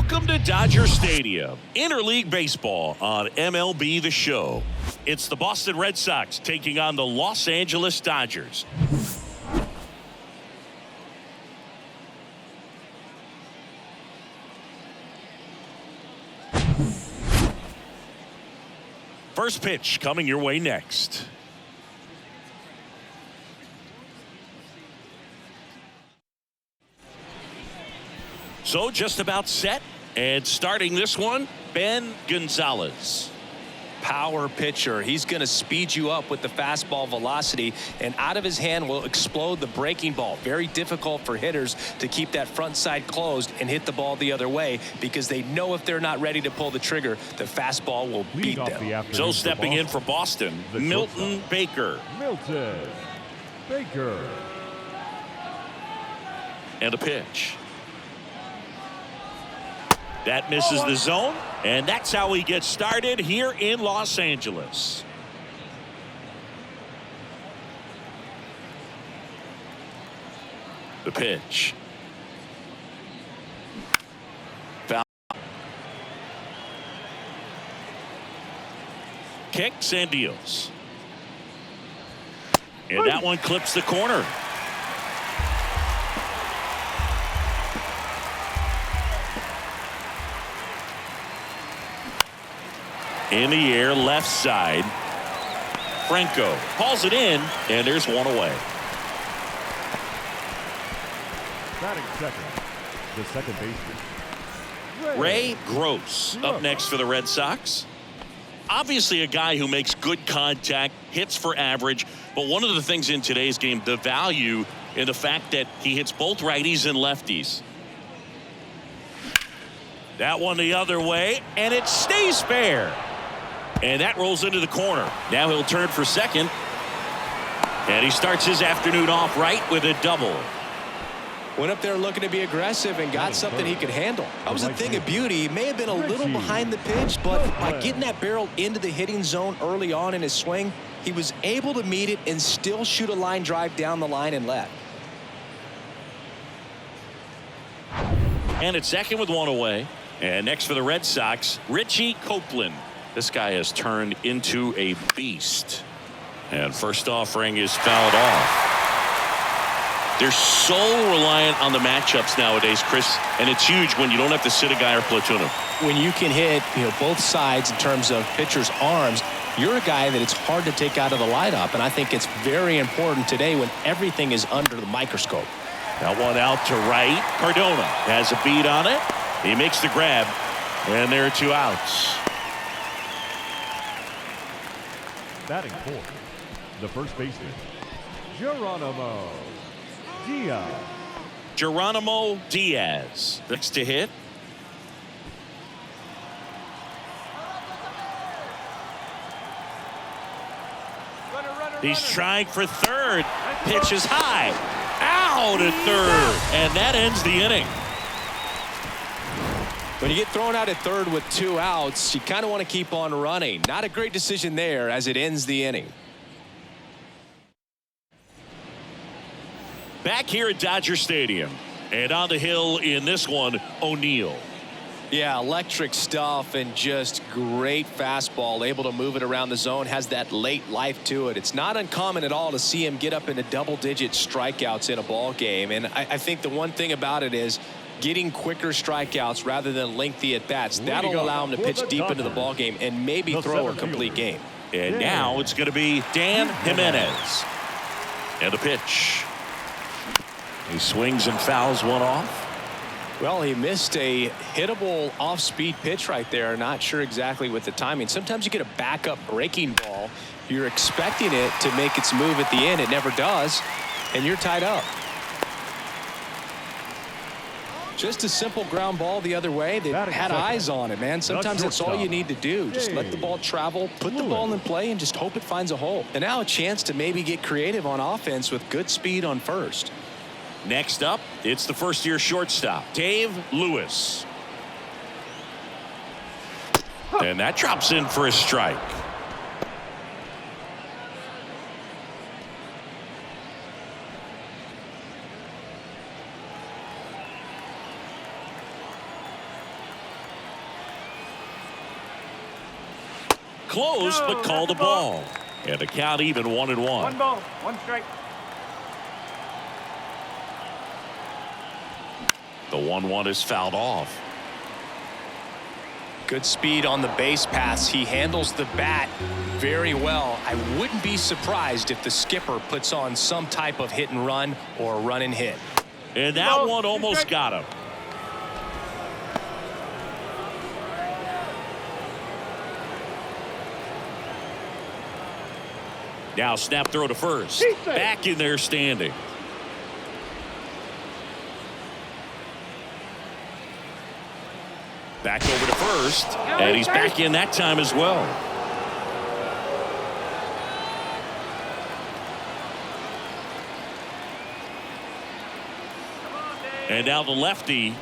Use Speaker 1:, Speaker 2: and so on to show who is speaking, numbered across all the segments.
Speaker 1: Welcome to Dodger Stadium, interleague baseball on MLB The Show. It's the Boston Red Sox taking on the Los Angeles Dodgers. First pitch coming your way next. So just about set, and starting this one, Gonzalez.
Speaker 2: Power pitcher. He's going to speed you up with the fastball velocity, and out of his hand will explode the breaking ball. Very difficult for hitters to keep that front side closed and hit the ball the other way, because they know if they're not ready to pull the trigger, the fastball will beat them.
Speaker 1: So stepping in for Boston, Milton Baker. And a pitch. That misses the zone, and that's how he gets started here in Los Angeles. The pitch. Foul. Kicks and deals. And that one clips the corner. In the air, left side. Franco hauls it in, and there's one away.
Speaker 3: Batting second, the second baseman,
Speaker 1: Ray Gross up next for the Red Sox. Obviously a guy who makes good contact, hits for average, but one of the things in today's game, the value in the fact that he hits both righties and lefties. That one the other way, and it stays fair. And that rolls into the corner. Now he'll turn for second. And he starts his afternoon off right with a double.
Speaker 2: Went up there looking to be aggressive and got something he could handle. That was a thing of beauty. He may have been a little behind the pitch, but by getting that barrel into the hitting zone early on in his swing, he was able to meet it and still shoot a line drive down the line and left.
Speaker 1: And it's second with one away. And next for the Red Sox, Richie Copeland. This guy has turned into a beast. And first offering is fouled off. They're so reliant on the matchups nowadays, Chris, and it's huge when you don't have to sit a guy or platoon him.
Speaker 2: When you can hit, both sides in terms of pitchers' arms, you're a guy that it's hard to take out of the lineup, and I think it's very important today when everything is under the microscope.
Speaker 1: That one out to right. Cardona has a beat on it. He makes the grab, and there are two outs.
Speaker 3: batting fourth, the first baseman, Geronimo Diaz.
Speaker 1: Geronimo Diaz next to hit. He's trying for third. Pitch is high. Out at third. And that ends the inning.
Speaker 2: When you get thrown out at third with 2 outs, you kind of want to keep on running. Not a great decision there as it ends the inning.
Speaker 1: Back here at Dodger Stadium. And on the hill in this one, O'Neill.
Speaker 2: Yeah, electric stuff and just great fastball, able to move it around the zone, has that late life to it. It's not uncommon at all to see him get up into double-digit strikeouts in a ball game. And I think the one thing about it is getting quicker strikeouts rather than lengthy at-bats. That'll allow him to pitch deep into the ball game and maybe throw a complete game.
Speaker 1: And now it's going to be Dan Jimenez. And the pitch. He swings and fouls one off.
Speaker 2: Well, he missed a hittable off-speed pitch right there. Not sure exactly with the timing. Sometimes you get a backup breaking ball. You're expecting it to make its move at the end. It never does, and you're tied up. Just a simple ground ball the other way. They had eyes on it, man. Sometimes that's all you need to do. Just let the ball travel, put the ball in play, and just hope it finds a hole. And now a chance to maybe get creative on offense with good speed on first.
Speaker 1: Next up, it's the first-year shortstop, Dave Lewis. And that drops in for a strike. close, but called the ball. And the count even 1-1.
Speaker 4: 1 ball, 1 strike.
Speaker 1: The 1-1 is fouled off.
Speaker 2: Good speed on the base pass. He handles the bat very well. I wouldn't be surprised if the skipper puts on some type of hit and run or run and hit.
Speaker 1: And that one almost got him. Now snap throw to first. Back in there standing. Back over to first. And he's back in that time as well. And now the lefty.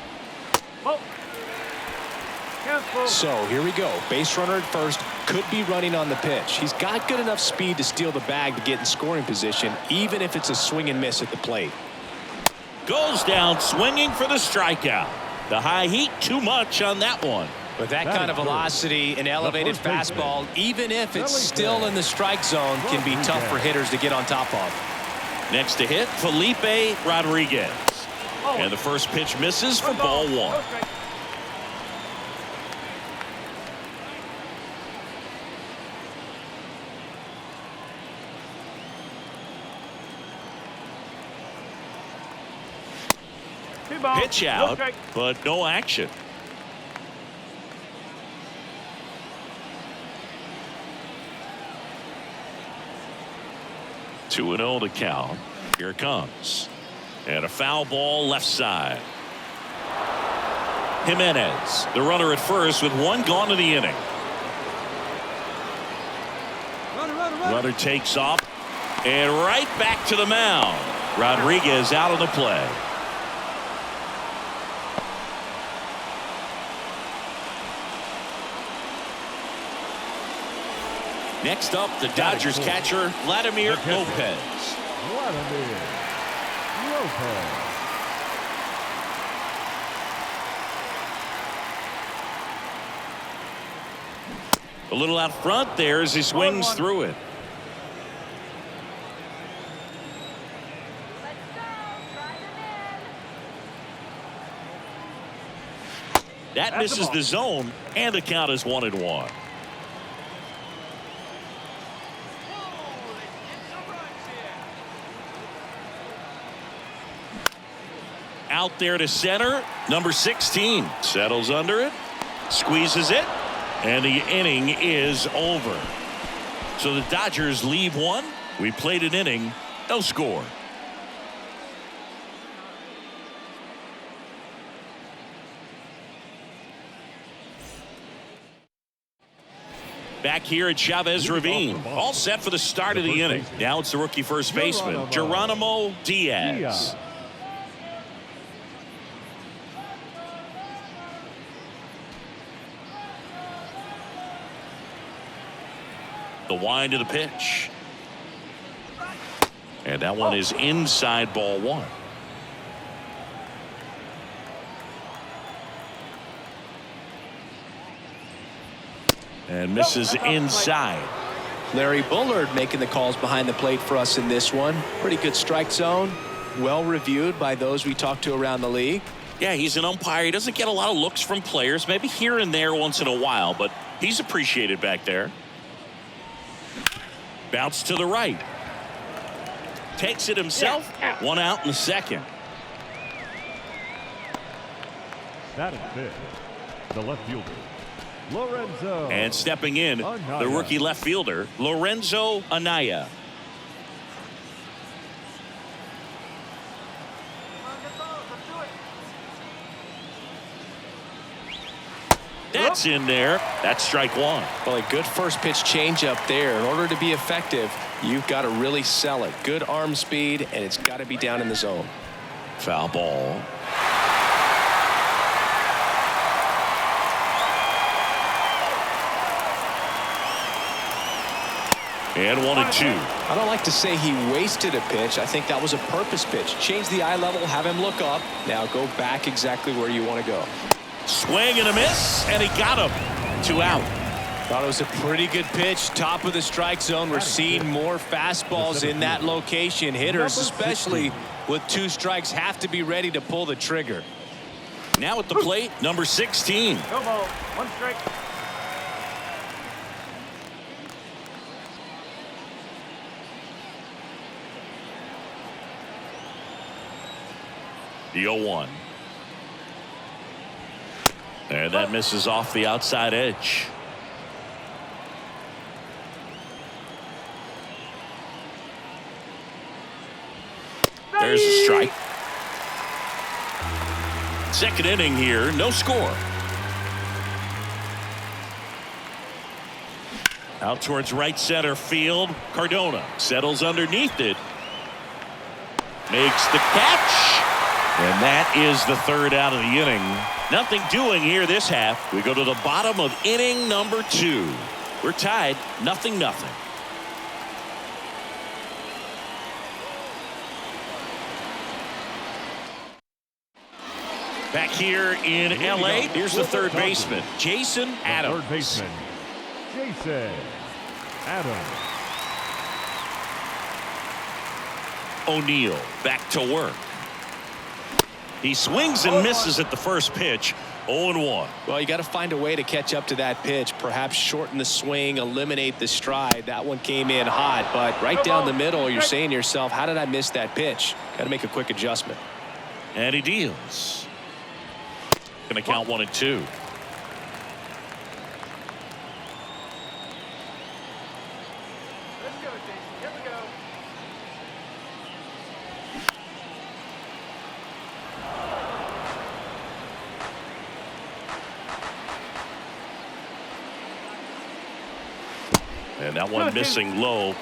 Speaker 2: So here we go. Base runner at first. Could be running on the pitch. He's got good enough speed to steal the bag to get in scoring position, even if it's a swing and miss at the plate.
Speaker 1: Goes down swinging for the strikeout. The high heat too much on that one.
Speaker 2: With that kind of velocity, an elevated fastball, even if it's still in the strike zone, can be tough for hitters to get on top of.
Speaker 1: Next to hit, Felipe Rodriguez. And the first pitch misses for ball 1. Pitch out, but no action. Two and 0 to count. Here it comes. And a foul ball left side. Jimenez, the runner at first with 1 gone in the inning. Runner takes off and right back to the mound. Rodriguez out on the play. Next up, the Dodgers catcher, Vladimir Lopez. A little out front there as he swings through it. That misses the zone, and the count is 1-1. Out there to center, number 16 settles under it, squeezes it, and the inning is over. So the Dodgers leave 1. We played an inning, no score. Back here at Chavez Ravine, all set for the start of the inning. Now it's the rookie first baseman, Geronimo Diaz. The wind of the pitch. And that one is inside ball 1. And misses inside.
Speaker 2: Larry Bullard making the calls behind the plate for us in this one. Pretty good strike zone. Well reviewed by those we talked to around the league.
Speaker 1: Yeah, he's an umpire. He doesn't get a lot of looks from players, maybe here and there once in a while, but he's appreciated back there. Bounce to the right. Takes it himself. 1 out in the second.
Speaker 3: Batting fifth, the left fielder, Lorenzo.
Speaker 1: And stepping in, the rookie left fielder, Lorenzo Anaya. That's in there. That's strike 1.
Speaker 2: Well, a good first pitch changeup there. In order to be effective, you've got to really sell it. Good arm speed, and it's got to be down in the zone.
Speaker 1: Foul ball. And 1-2.
Speaker 2: I don't like to say he wasted a pitch. I think that was a purpose pitch. Change the eye level, have him look up. Now go back exactly where you want to go.
Speaker 1: Swing and a miss, and he got him. 2 out.
Speaker 2: Thought it was a pretty good pitch. Top of the strike zone. We're seeing more fastballs in that location. Hitters, especially with 2 strikes, have to be ready to pull the trigger.
Speaker 1: Now at the plate, number 16.
Speaker 3: No ball. 1 strike.
Speaker 1: The 0-1. And that misses off the outside edge. There's a strike. Second inning here, no score. Out towards right center field. Cardona settles underneath it. Makes the catch. And that is the 3rd out of the inning. Nothing doing here this half. We go to the bottom of inning number 2. We're tied 0-0. Back here in L.A., here's the third baseman, Jason Adams.
Speaker 3: Third baseman, Jason Adams.
Speaker 1: O'Neill back to work. He swings and misses at the first pitch. 0-1.
Speaker 2: Well, you got to find a way to catch up to that pitch. Perhaps shorten the swing, eliminate the stride. That one came in hot, but right down the middle, you're saying to yourself, how did I miss that pitch? Got to make a quick adjustment.
Speaker 1: And he deals. Going to count 1 and 2. And that one missing low.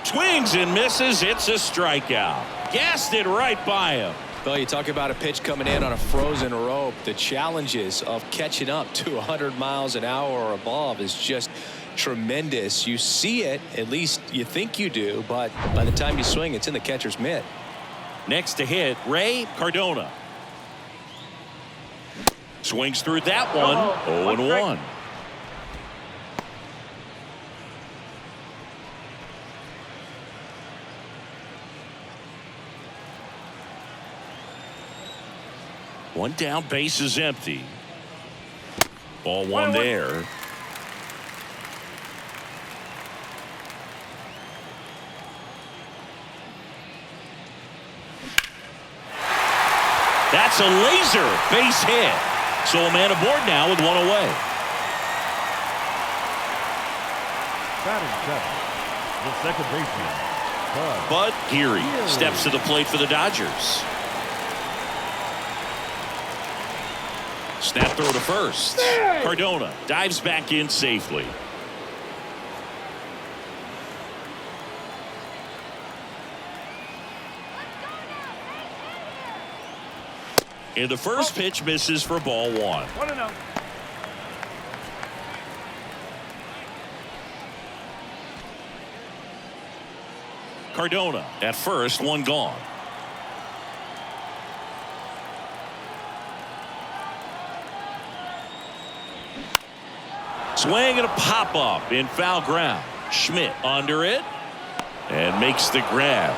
Speaker 1: Swings and misses. It's a strikeout. Gassed it right by him.
Speaker 2: Well, you talk about a pitch coming in on a frozen rope. The challenges of catching up to 100 miles an hour or above is just tremendous. You see it, at least you think you do, but by the time you swing, it's in the catcher's mitt.
Speaker 1: Next to hit, Ray Cardona. Swings through that one. 0-1. One down, base is empty. Ball 1 there. That's a laser base hit. So a man aboard now with 1 away.
Speaker 3: Batting 7, the second baseman,
Speaker 1: Bud Geary steps to the plate for the Dodgers. Snap throw to first. Cardona dives back in safely. And the first pitch misses for ball 1.
Speaker 3: 1-0.
Speaker 1: Cardona at first, 1 gone. Swing and a pop up in foul ground. Schmidt under it and makes the grab.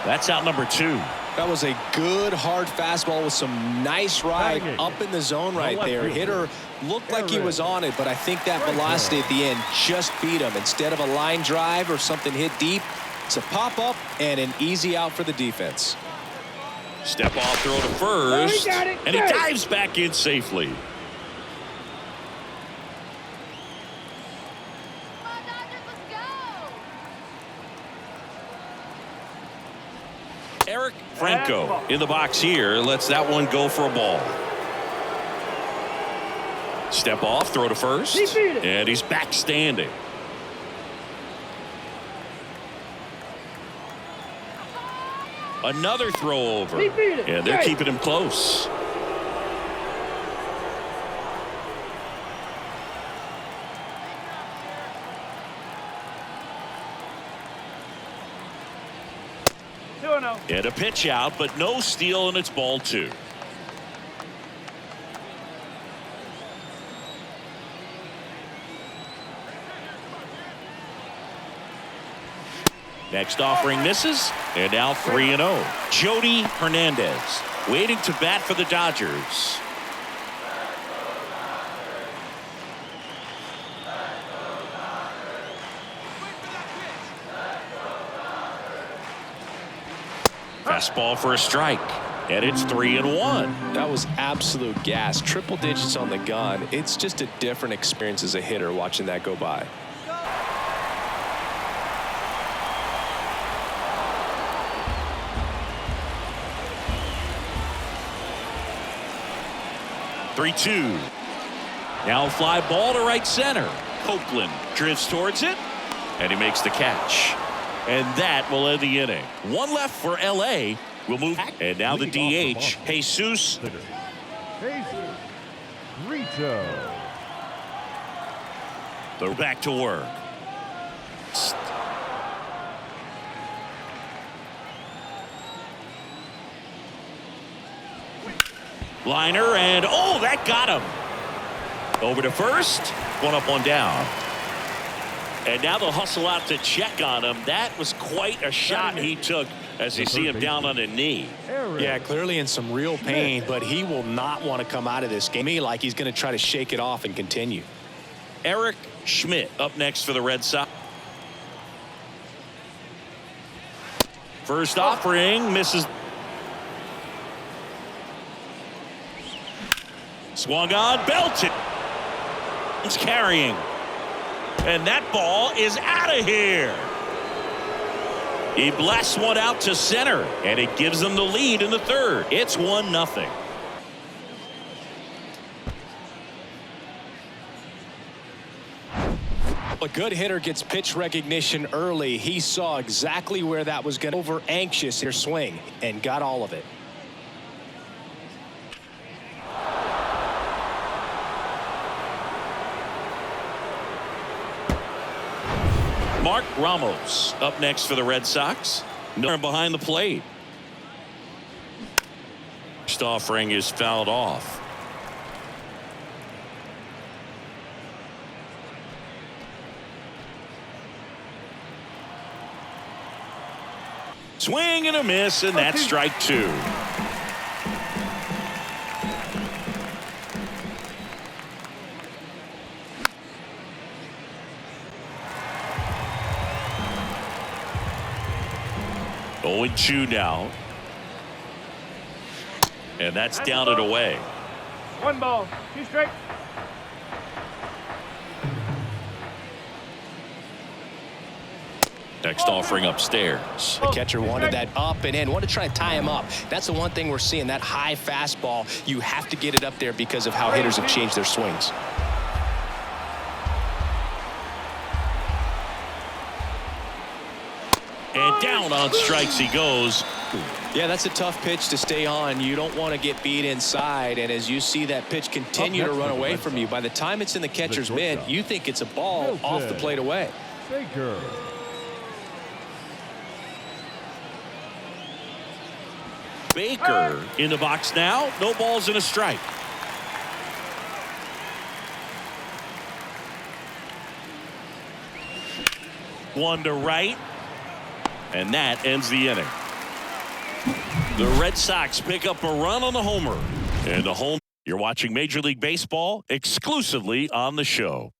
Speaker 1: That's out number 2.
Speaker 2: That was a good hard fastball with some nice ride up in the zone right there. Hitter looked like he was on it, but I think that velocity at the end just beat him. Instead of a line drive or something hit deep, it's a pop up and an easy out for the defense.
Speaker 1: Step off throw to first, and he dives back in safely. Eric Franco in the box here lets that one go for a ball. Step off, throw to first, and he's back standing. Another throw over, and they're keeping him close.
Speaker 3: 2-0.
Speaker 1: And a pitch out, but no steal, and it's ball 2. Next offering misses, and now 3-0. Jody Hernandez waiting to bat for the Dodgers. Fastball for a strike, and it's 3-1.
Speaker 2: That was absolute gas. Triple digits on the gun. It's just a different experience as a hitter watching that go by.
Speaker 1: Three-two. Now fly ball to right center. Copeland drifts towards it, and he makes the catch. And that will end the inning. One left for L.A. We'll move. And now the DH, Jesus.
Speaker 3: Jesus Rito.
Speaker 1: They're back to work. Liner, and oh, that got him. Over to first. One up, one down. And now they'll hustle out to check on him. That was quite a shot he took as you see him down on a knee.
Speaker 2: Yeah, clearly in some real pain, but he will not want to come out of this game like he's going to try to shake it off and continue.
Speaker 1: Eric Schmidt up next for the Red Sox. First offering misses. Swung on, belted. It's carrying. And that ball is out of here. He blasts one out to center, and it gives them the lead in the third. It's 1-0.
Speaker 2: A good hitter gets pitch recognition early. He saw exactly where that was going to over anxious their swing and got all of it.
Speaker 1: Mark Ramos up next for the Red Sox. No behind the plate. First offering is fouled off. Swing and a miss, and that's strike 2. Oh, 2 now. And that's down and away.
Speaker 3: 1 ball, 2 strikes.
Speaker 1: Next offering upstairs.
Speaker 2: The catcher wanted that up and in, wanted to try to tie him up. That's the one thing we're seeing, that high fastball. You have to get it up there because of how hitters have changed their swings.
Speaker 1: And down on strikes he goes.
Speaker 2: Yeah, that's a tough pitch to stay on. You don't want to get beat inside, and as you see that pitch continue to run away from you, by the time it's in the catcher's mitt, you think it's a ball off the plate away.
Speaker 3: Baker.
Speaker 1: Baker in the box now. No balls and a strike. One to right. And that ends the inning. The Red Sox pick up a run on the homer. And the home. You're watching Major League Baseball exclusively on the show.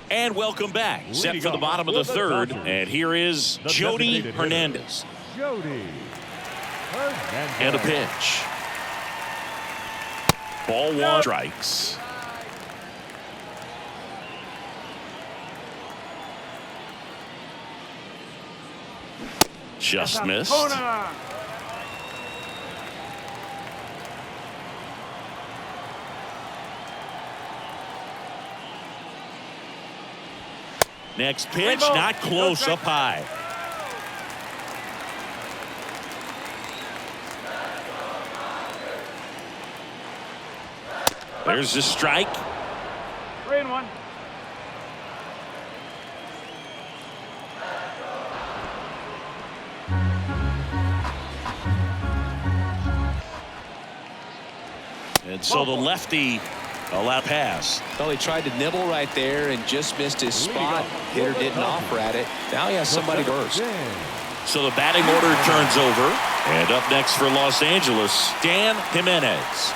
Speaker 1: And welcome back. Set for the bottom of the third. And here is Jody Hernandez.
Speaker 3: Jody Hernandez.
Speaker 1: And a pitch. Ball 1, strikes. Just missed. Next pitch, not close, up high. There's the strike.
Speaker 3: 3-1.
Speaker 1: And so the lefty allowed pass.
Speaker 2: Well, he tried to nibble right there and just missed his spot. Hitter didn't offer at it. Now he has somebody first.
Speaker 1: So the batting order turns over. And up next for Los Angeles, Dan Jimenez.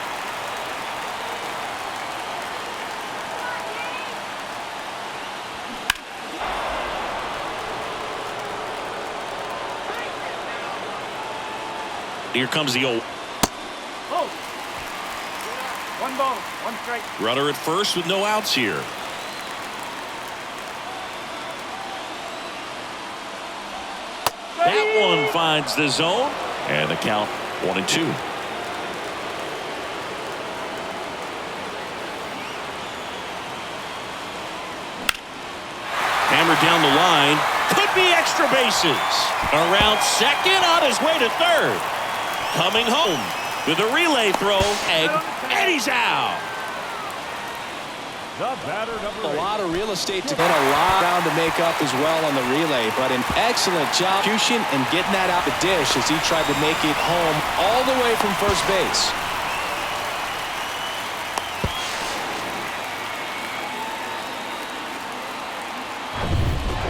Speaker 1: Here comes the old.
Speaker 3: Oh. 1 ball, 1 strike.
Speaker 1: Runner at first with no outs here. That one finds the zone, and the count 1-2. Hammered down the line, could be extra bases. Around second, on his way to third. Coming home with a relay throw, and he's out.
Speaker 3: The batter, number 8.
Speaker 2: A lot of real estate to get a lot down to make up as well on the relay, but an excellent job execution and getting that out the dish as he tried to make it home all the way from first base.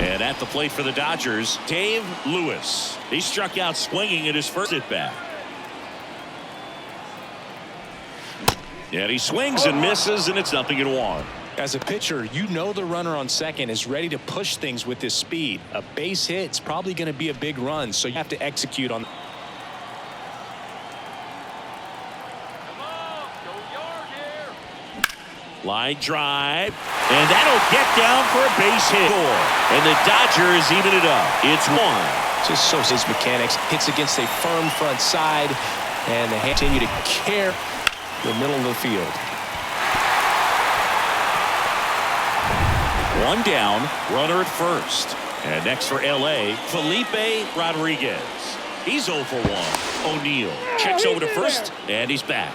Speaker 1: And at the plate for the Dodgers, Dave Lewis. He struck out swinging at his first at bat. And he swings and misses, and it's 0-1.
Speaker 2: As a pitcher, you know the runner on second is ready to push things with his speed. A base hit's probably going to be a big run, so you have to execute on.
Speaker 1: Line drive, and that'll get down for a base hit. And the Dodgers even it up. It's 1.
Speaker 2: Just shows his mechanics. Hits against a firm front side, and they continue to care the middle of the field.
Speaker 1: 1 down, runner at first. And next for L.A., Felipe Rodriguez. He's 0 for 1. O'Neill checks over to first, and he's back.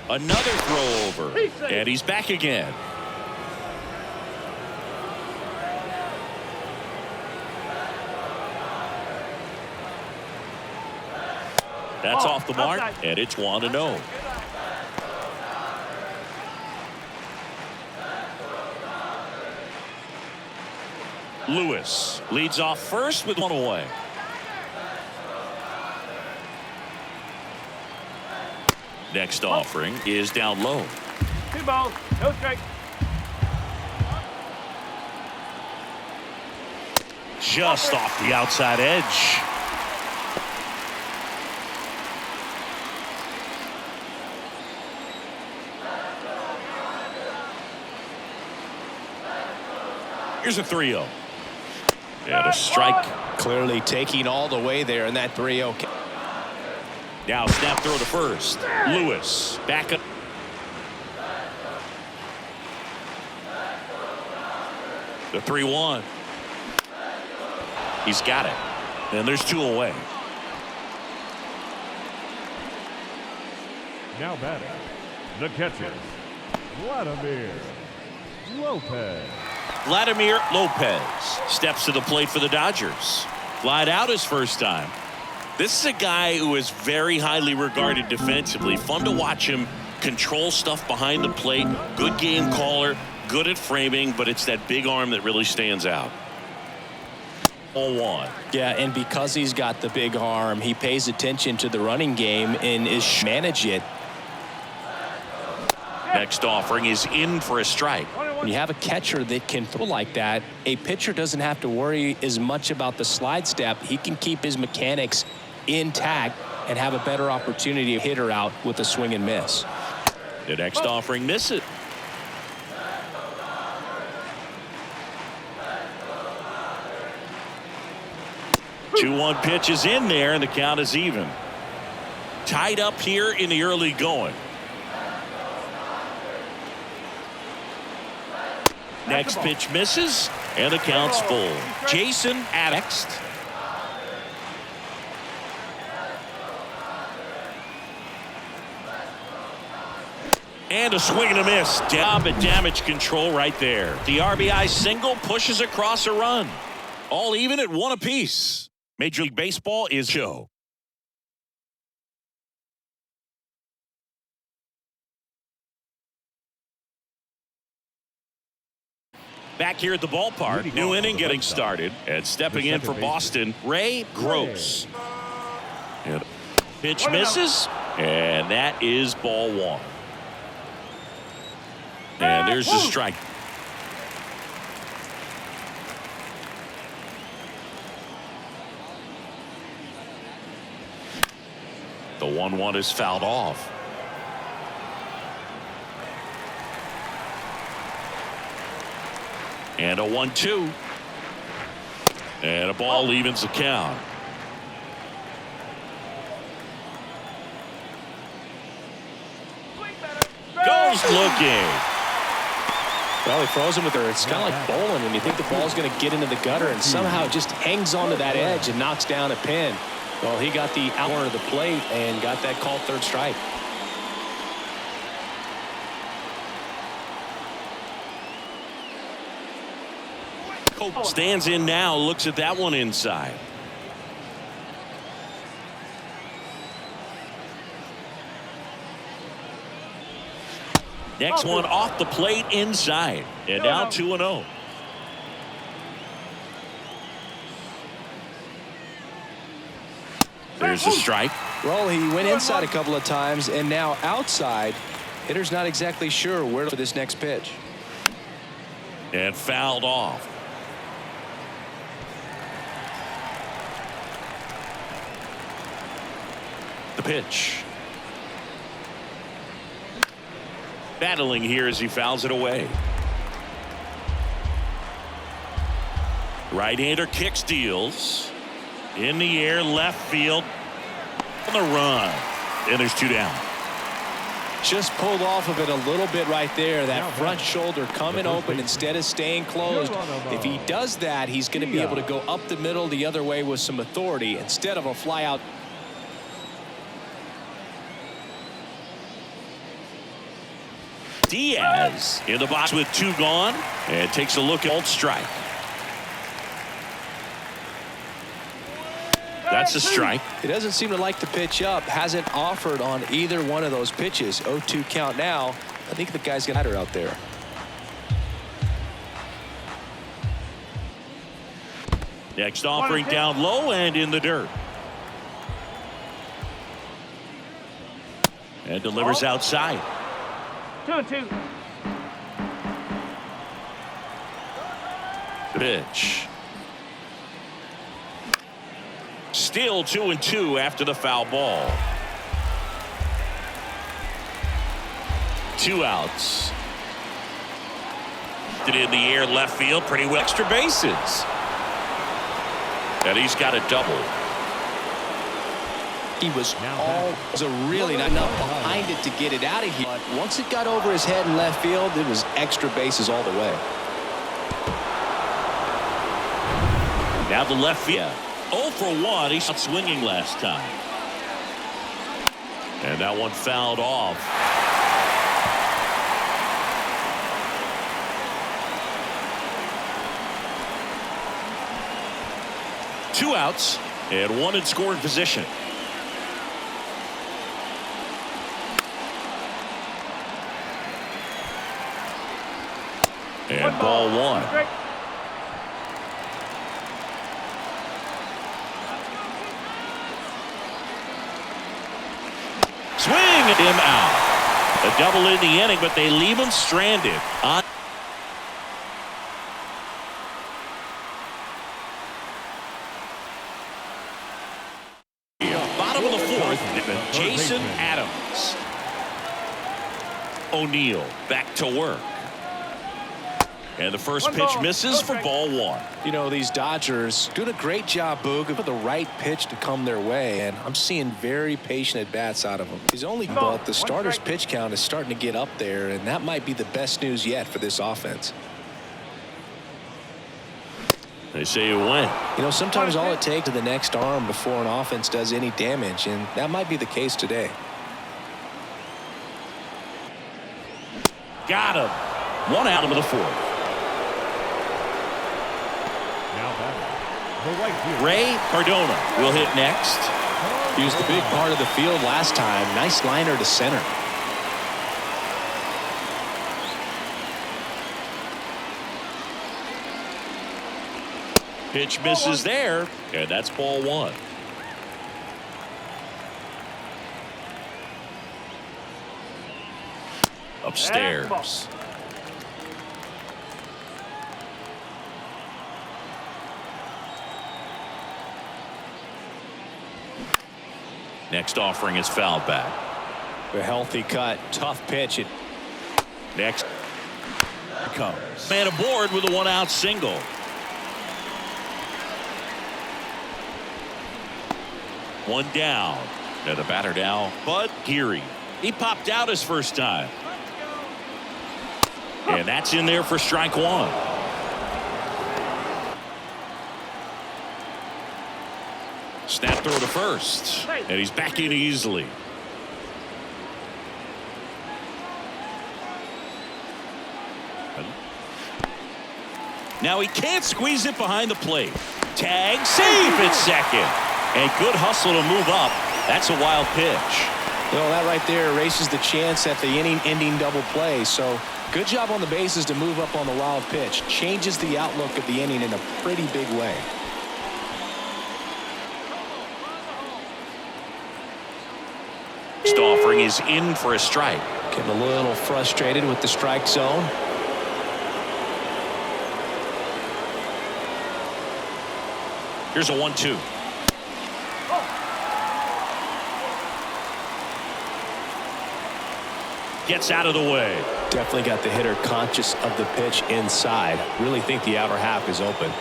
Speaker 1: Another throw over, and he's back again. That's off the mark, and it's 1-0. Lewis leads off first with 1 away. Next offering is down low.
Speaker 3: 2 balls, no strike.
Speaker 1: Just off the outside edge. Here's a 3-0. And a strike.
Speaker 2: Clearly taking all the way there in that 3-0.
Speaker 1: Now snap throw to first. Lewis back up. The 3-1. He's got it. And there's 2 away.
Speaker 3: Now batting, the catcher, Vladimir Lopez.
Speaker 1: Vladimir Lopez steps to the plate for the Dodgers. Flied out his first time. This is a guy who is very highly regarded defensively. Fun to watch him control stuff behind the plate. Good game caller, good at framing, but it's that big arm that really stands out. 0-1.
Speaker 2: Yeah, and because he's got the big arm, he pays attention to the running game and is manage it.
Speaker 1: Next offering is in for a strike.
Speaker 2: When you have a catcher that can throw like that, a pitcher doesn't have to worry as much about the slide step. He can keep his mechanics intact and have a better opportunity to hit her out with a swing and miss.
Speaker 1: The next offering misses. Two 2-1 pitch is in there, and the count is even. Tied up here in the early going. Next pitch misses, and the count's full. Jason next. And a swing and a miss. Job at damage control right there. The RBI single pushes across a run. All even at 1 apiece. Major League Baseball is show. Back here at the ballpark, new inning getting started, and stepping in for Boston, Ray Gross. And pitch misses, and that is ball one. And there's the strike. The 1-1 is fouled off. And a 1-2. And a ball evens the count. Goes looking.
Speaker 2: Well, he throws him with her. It's kind of like bowling when you think the ball's going to get into the gutter and somehow it just hangs onto that edge and knocks down a pin. Well, he got the out corner of the plate and got that called third strike.
Speaker 1: Cope stands in now, looks at that one inside. Next one off the plate inside. And now 2-0. There's a strike.
Speaker 2: Well, he went inside a couple of times and now outside. Hitter's not exactly sure where for this next pitch.
Speaker 1: And fouled off. The pitch. Battling here as he fouls it away. Right-hander kick steals. In the air, left field. On the run. And there's 2 down.
Speaker 2: Just pulled off of it a little bit right there. That front shoulder coming open instead of staying closed. If he does that, he's going to be able to go up the middle the other way with some authority instead of a fly out.
Speaker 1: Diaz in the box with 2 gone and takes a look at old strike. That's a strike.
Speaker 2: He doesn't seem to like the pitch up. Hasn't offered on either one of those pitches. 0-2 count now. I think the guy's got her out there.
Speaker 1: Next offering down low and in the dirt. And delivers outside.
Speaker 3: 2-2.
Speaker 1: Pitch. Still 2-2 after the foul ball. 2 outs. In the air left field, pretty well. Extra bases. And he's got a double.
Speaker 2: He was really not enough behind it to get it out of here. But once it got over his head in left field, it was extra bases all the way.
Speaker 1: Now the left field. 0 for 1. He's not swinging last time. And that one fouled off. Two outs and 1 in scoring position. And ball 1. Swing and him out. A double in the inning, but they leave him stranded. On bottom of the 4th, Jason Adams. O'Neill back to work. And the first pitch misses for ball 1.
Speaker 2: You know, these Dodgers doing a great job, Boog, for the right pitch to come their way, and I'm seeing very patient at-bats out of them. But the starter's pitch count is starting to get up there, and that might be the best news yet for this offense.
Speaker 1: They say you win.
Speaker 2: You know, sometimes all it takes is the next arm before an offense does any damage, and that might be the case today.
Speaker 1: Got him. 1 out of the 4th. Ray Cardona will hit next.
Speaker 2: He was the big part of the field last time. Nice liner to center.
Speaker 1: Pitch misses there, and that's ball one. Upstairs. Next offering is fouled back.
Speaker 2: A healthy cut. Tough pitch.
Speaker 1: Next comes. Man aboard with a one-out single. One down. And the batter now, Bud Geary. He popped out his first time. And that's in there for strike one. Snap throw to first. And he's back in easily. Now he can't squeeze it behind the plate. Tag, safe at second. And good hustle to move up. That's a wild pitch.
Speaker 2: Well, that right there erases the chance at the inning-ending double play. So good job on the bases to move up on the wild pitch. Changes the outlook of the inning in a pretty big way.
Speaker 1: Next offering is in for a strike.
Speaker 2: Getting a little frustrated with the strike zone.
Speaker 1: Here's a 1-2. Gets out of the way.
Speaker 2: Definitely got the hitter conscious of the pitch inside. Really think the outer half is open.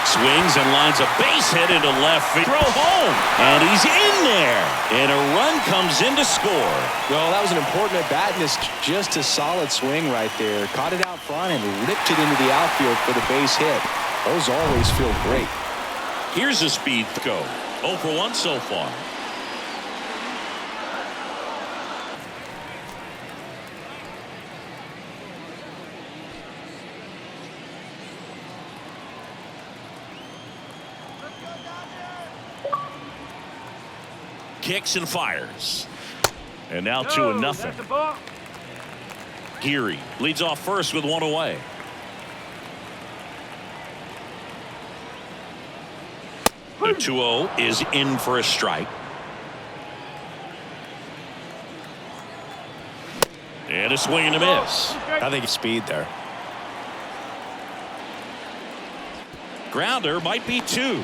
Speaker 1: Swings and lines a base hit into left field. Throw home. And he's in there. And a run comes in to score.
Speaker 2: Well, that was an important at bat, and it's just a solid swing right there. Caught it out front and ripped it into the outfield for the base hit. Those always feel great.
Speaker 1: Here's a speed go. 0 for 1 so far. Kicks and fires. And now 2-0. Geary leads off first with one away. The 2-0 is in for a strike. And a swing and a miss.
Speaker 2: I think it's speed there.
Speaker 1: Grounder might be 2.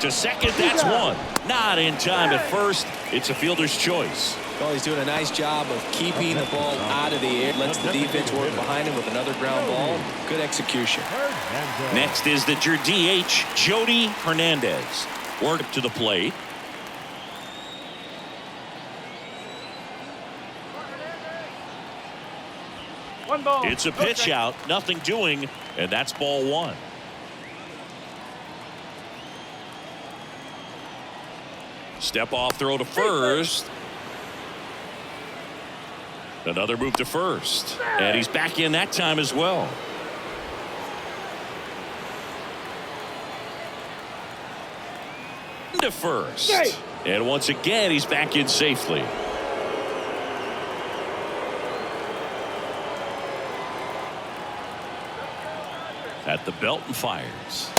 Speaker 1: To second, that's 1. Not in time at first. It's a fielder's choice.
Speaker 2: Well, he's doing a nice job of keeping the ball out of the air. Lets the defense work behind him with another ground ball. Good execution.
Speaker 1: Next is the DH, Jody Hernandez. Work to the plate.
Speaker 3: One ball.
Speaker 1: It's a pitch out. Nothing doing. And that's ball 1. Step off throw to first. Another move to first. And he's back in that time as well. To first. And once again, he's back in safely. At the belt and fires.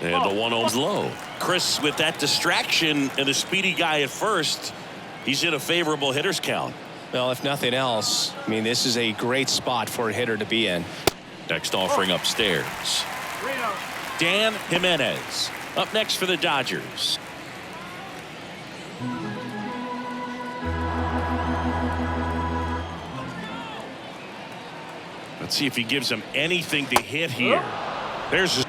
Speaker 1: And the 1-0's low. Chris, with that distraction and a speedy guy at first, he's in a favorable hitter's count.
Speaker 2: Well, if nothing else, I mean, this is a great spot for a hitter to be in.
Speaker 1: Next offering upstairs. Dan Jimenez up next for the Dodgers. Let's see if he gives him anything to hit here. There's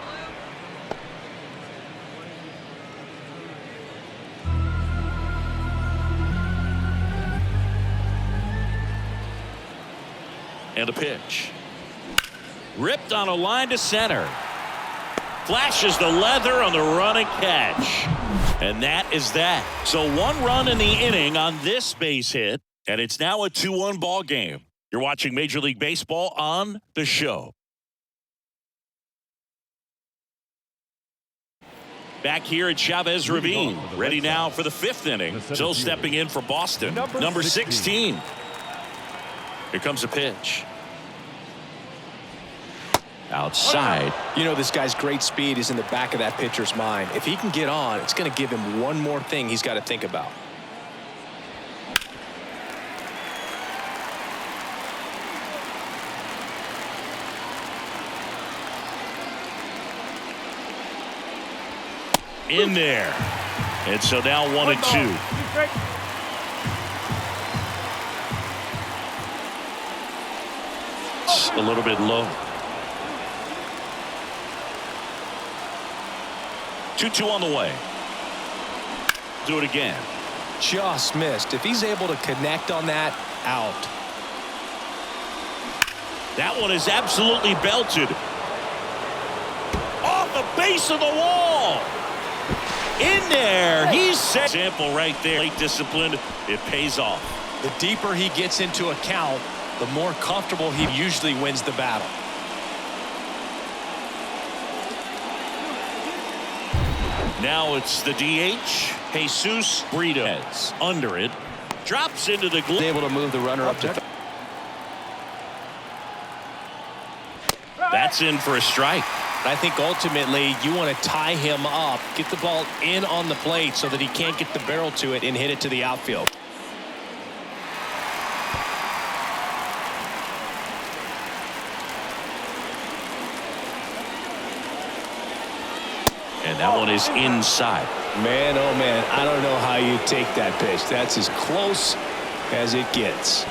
Speaker 1: and a pitch. Ripped on a line to center. Flashes the leather on the run and catch. And that is that. So 1 run in the inning on this base hit, and it's now a 2-1 ball game. You're watching Major League Baseball on The Show. Back here at Chavez Ravine, ready now for the 5th inning. Still stepping in for Boston, number 16. Here comes a pitch. Outside.
Speaker 2: You know, this guy's great speed is in the back of that pitcher's mind. If he can get on, it's going to give him one more thing he's got to think about.
Speaker 1: In there. And so now 1-2. A little bit low. 2-2 on the way. Do it again.
Speaker 2: Just missed. If he's able to connect on that, out.
Speaker 1: That one is absolutely belted. Off the base of the wall. In there. He's set. Example right there. Late discipline. It pays off.
Speaker 2: The deeper he gets into a count, the more comfortable he usually wins the battle.
Speaker 1: Now it's the DH, Jesus Britos. Under it. Drops into the glove.
Speaker 2: Able to move the runner up to.
Speaker 1: That's in for a strike.
Speaker 2: I think ultimately you want to tie him up, get the ball in on the plate so that he can't get the barrel to it and hit it to the outfield.
Speaker 1: And that one is inside.
Speaker 2: Man, oh man, I don't know how you take that pitch. That's as close as it gets.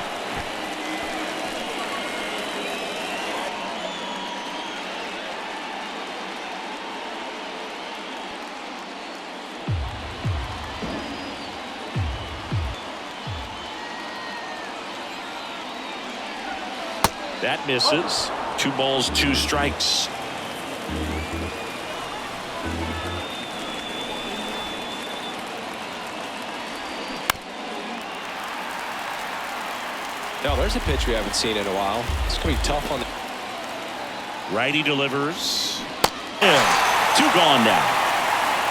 Speaker 1: That misses. 2 balls, 2 strikes.
Speaker 2: Now there's a pitch we haven't seen in a while. It's going to be tough on the
Speaker 1: Righty delivers. 2 gone now.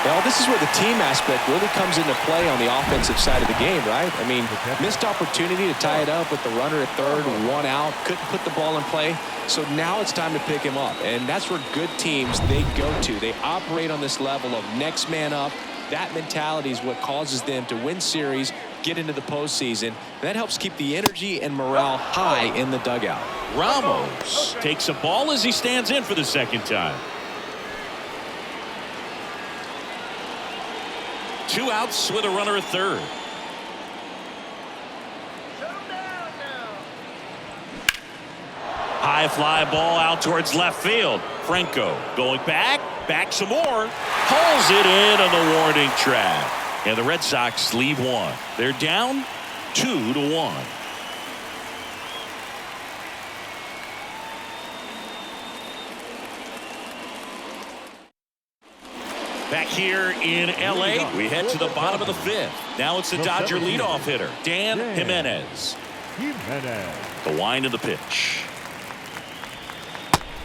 Speaker 2: Well, this is where the team aspect really comes into play on the offensive side of the game, right? I mean, missed opportunity to tie it up with the runner at third, 1 out, couldn't put the ball in play. So now it's time to pick him up. And that's where good teams, they go to. They operate on this level of next man up. That mentality is what causes them to win series, get into the postseason. That helps keep the energy and morale high in the dugout.
Speaker 1: Ramos takes a ball as he stands in for the 2nd time. 2 outs with a runner at third. High fly ball out towards left field. Franco going back some more. Pulls it in on the warning track. And the Red Sox leave 1. They're down 2-1. Back here in L.A., we head to the bottom of the 5th. Now it's the Dodger leadoff hitter, Dan Jimenez. The wind of the pitch.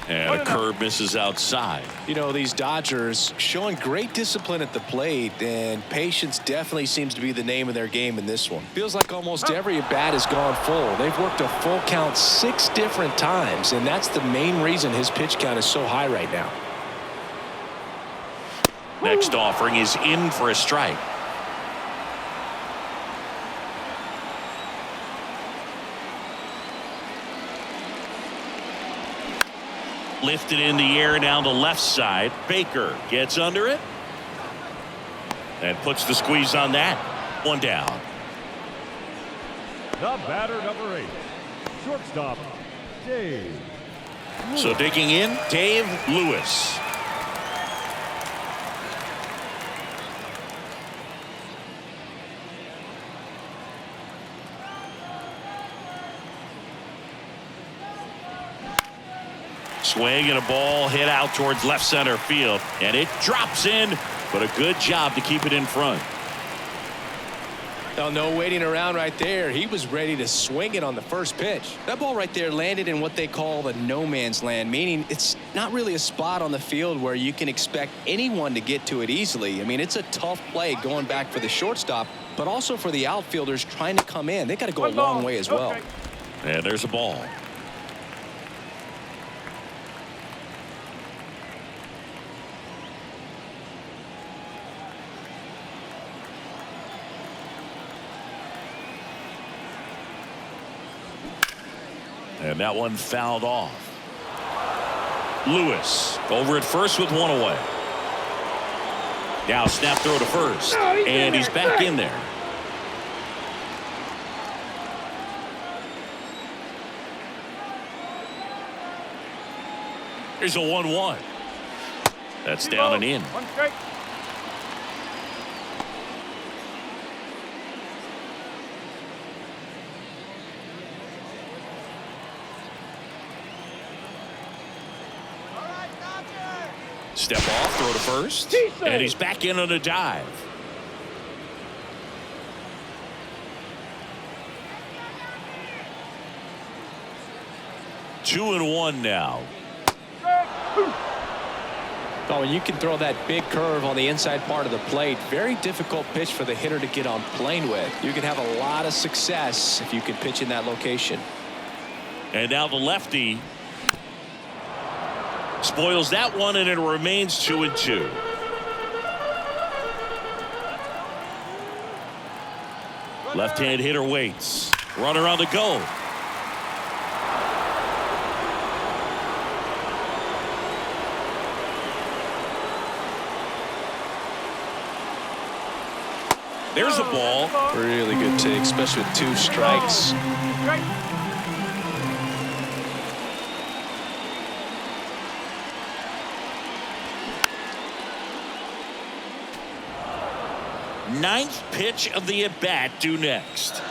Speaker 1: And a curve misses outside.
Speaker 2: You know, these Dodgers showing great discipline at the plate, and patience definitely seems to be the name of their game in this one. Feels like almost every at-bat has gone full. They've worked a full count 6 different times, and that's the main reason his pitch count is so high right now.
Speaker 1: Next offering is in for a strike. Lifted in the air down the left side. Baker gets under it and puts the squeeze on that. 1 down.
Speaker 4: The batter, number 8, shortstop, Dave.
Speaker 1: So digging in, Dave Lewis. Swing and a ball hit out towards left center field, and it drops in, but a good job to keep it in front.
Speaker 2: Oh, no waiting around right there. He was ready to swing it on the first pitch. That ball right there landed in what they call the no man's land, meaning it's not really a spot on the field where you can expect anyone to get to it easily. I mean, it's a tough play going back for the shortstop, but also for the outfielders trying to come in. They got to go a long way as well.
Speaker 1: And there's a ball. And that one fouled off. Lewis over at first with one away. Now snap throw to first. And he's back in there. Here's a 1-1. That's down and in.
Speaker 3: One strike.
Speaker 1: Step off, throw to first. And he's back in on a dive. Two and one now.
Speaker 2: Oh, and you can throw that big curve on the inside part of the plate. Very difficult pitch for the hitter to get on plane with. You can have a lot of success if you can pitch in that location.
Speaker 1: And now the lefty spoils that one, and it remains 2-2. Left-hand hitter waits. Runner on the go. There's a ball.
Speaker 2: Really good take, especially with 2 strikes.
Speaker 1: Ninth pitch of the at-bat due next.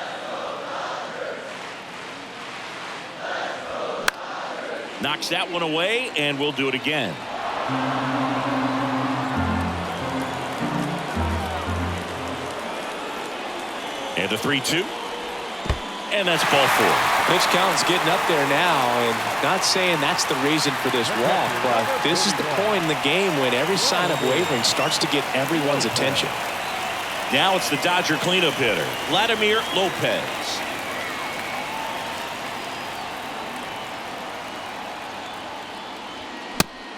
Speaker 1: Knocks that one away, and we'll do it again. And a 3-2. And that's ball 4.
Speaker 2: Pitch count's getting up there now, and not saying that's the reason for this walk, but this is the point in the game when every sign of wavering starts to get everyone's attention.
Speaker 1: Now it's the Dodger cleanup hitter, Vladimir Lopez.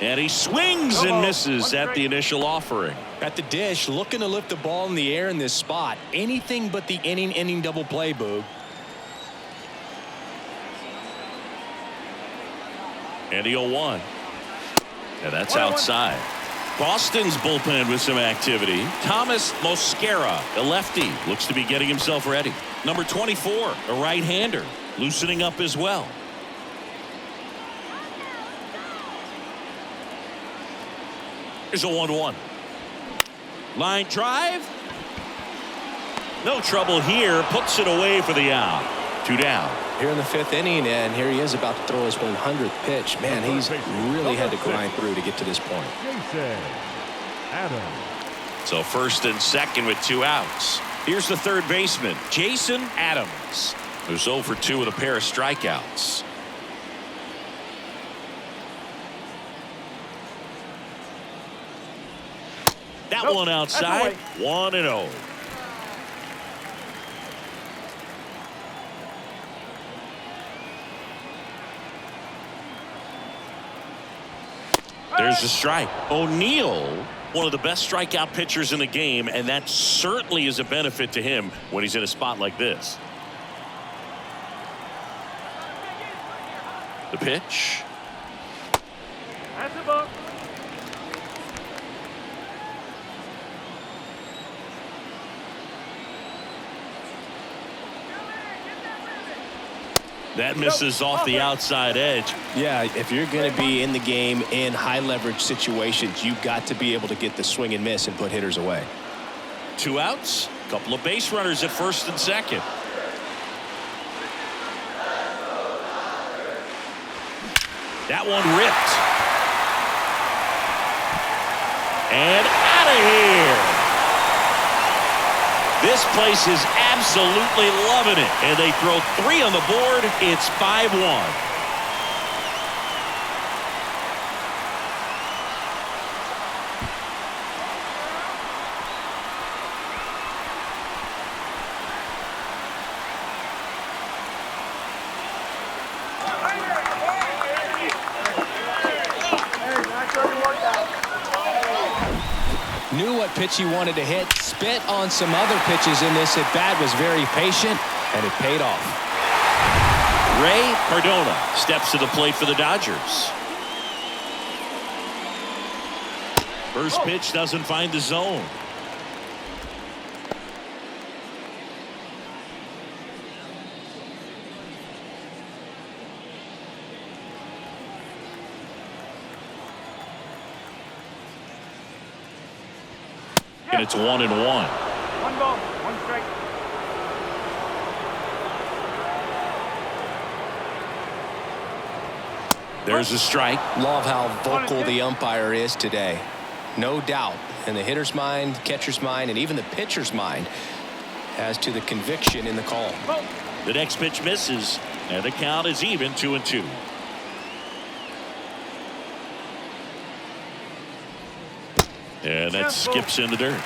Speaker 1: And he swings and misses at the initial offering.
Speaker 2: At the dish, looking to lift the ball in the air in this spot. Anything but the inning double play, Boog.
Speaker 1: And the 0-1. And that's outside. Boston's bullpen with some activity. Thomas Mosquera, a lefty, looks to be getting himself ready. Number 24, a right-hander, loosening up as well. Here's a 1-1. Line drive. No trouble here. Puts it away for the out. 2 down.
Speaker 2: Here in the 5th inning, and here he is about to throw his 100th pitch. Man, he's really had to grind through to get to this point.
Speaker 1: So first and second with 2 outs. Here's the third baseman, Jason Adams, who's 0 for 2 with a pair of strikeouts. That one outside. 1-0. There's the strike. O'Neill, one of the best strikeout pitchers in the game, and that certainly is a benefit to him when he's in a spot like this. The pitch.
Speaker 3: That's a ball.
Speaker 1: That misses off the outside edge.
Speaker 2: Yeah, if you're going to be in the game in high leverage situations, you've got to be able to get the swing and miss and put hitters away.
Speaker 1: 2 outs, couple of base runners at first and second. That one ripped. And out of here. This place is absolutely loving it. And they throw 3 on the board. It's 5-1.
Speaker 2: Knew what pitch he wanted to hit, spit on some other pitches in this at bat, was very patient, and it paid off.
Speaker 1: Ray Cardona steps to the plate for the Dodgers. First pitch doesn't find the zone. And it's 1-1.
Speaker 3: 1 ball, 1 strike.
Speaker 1: There's a strike.
Speaker 2: Love how vocal the umpire is today. No doubt in the hitter's mind, catcher's mind, and even the pitcher's mind as to the conviction in the call.
Speaker 1: The next pitch misses, and the count is even 2-2. And that skips in the dirt.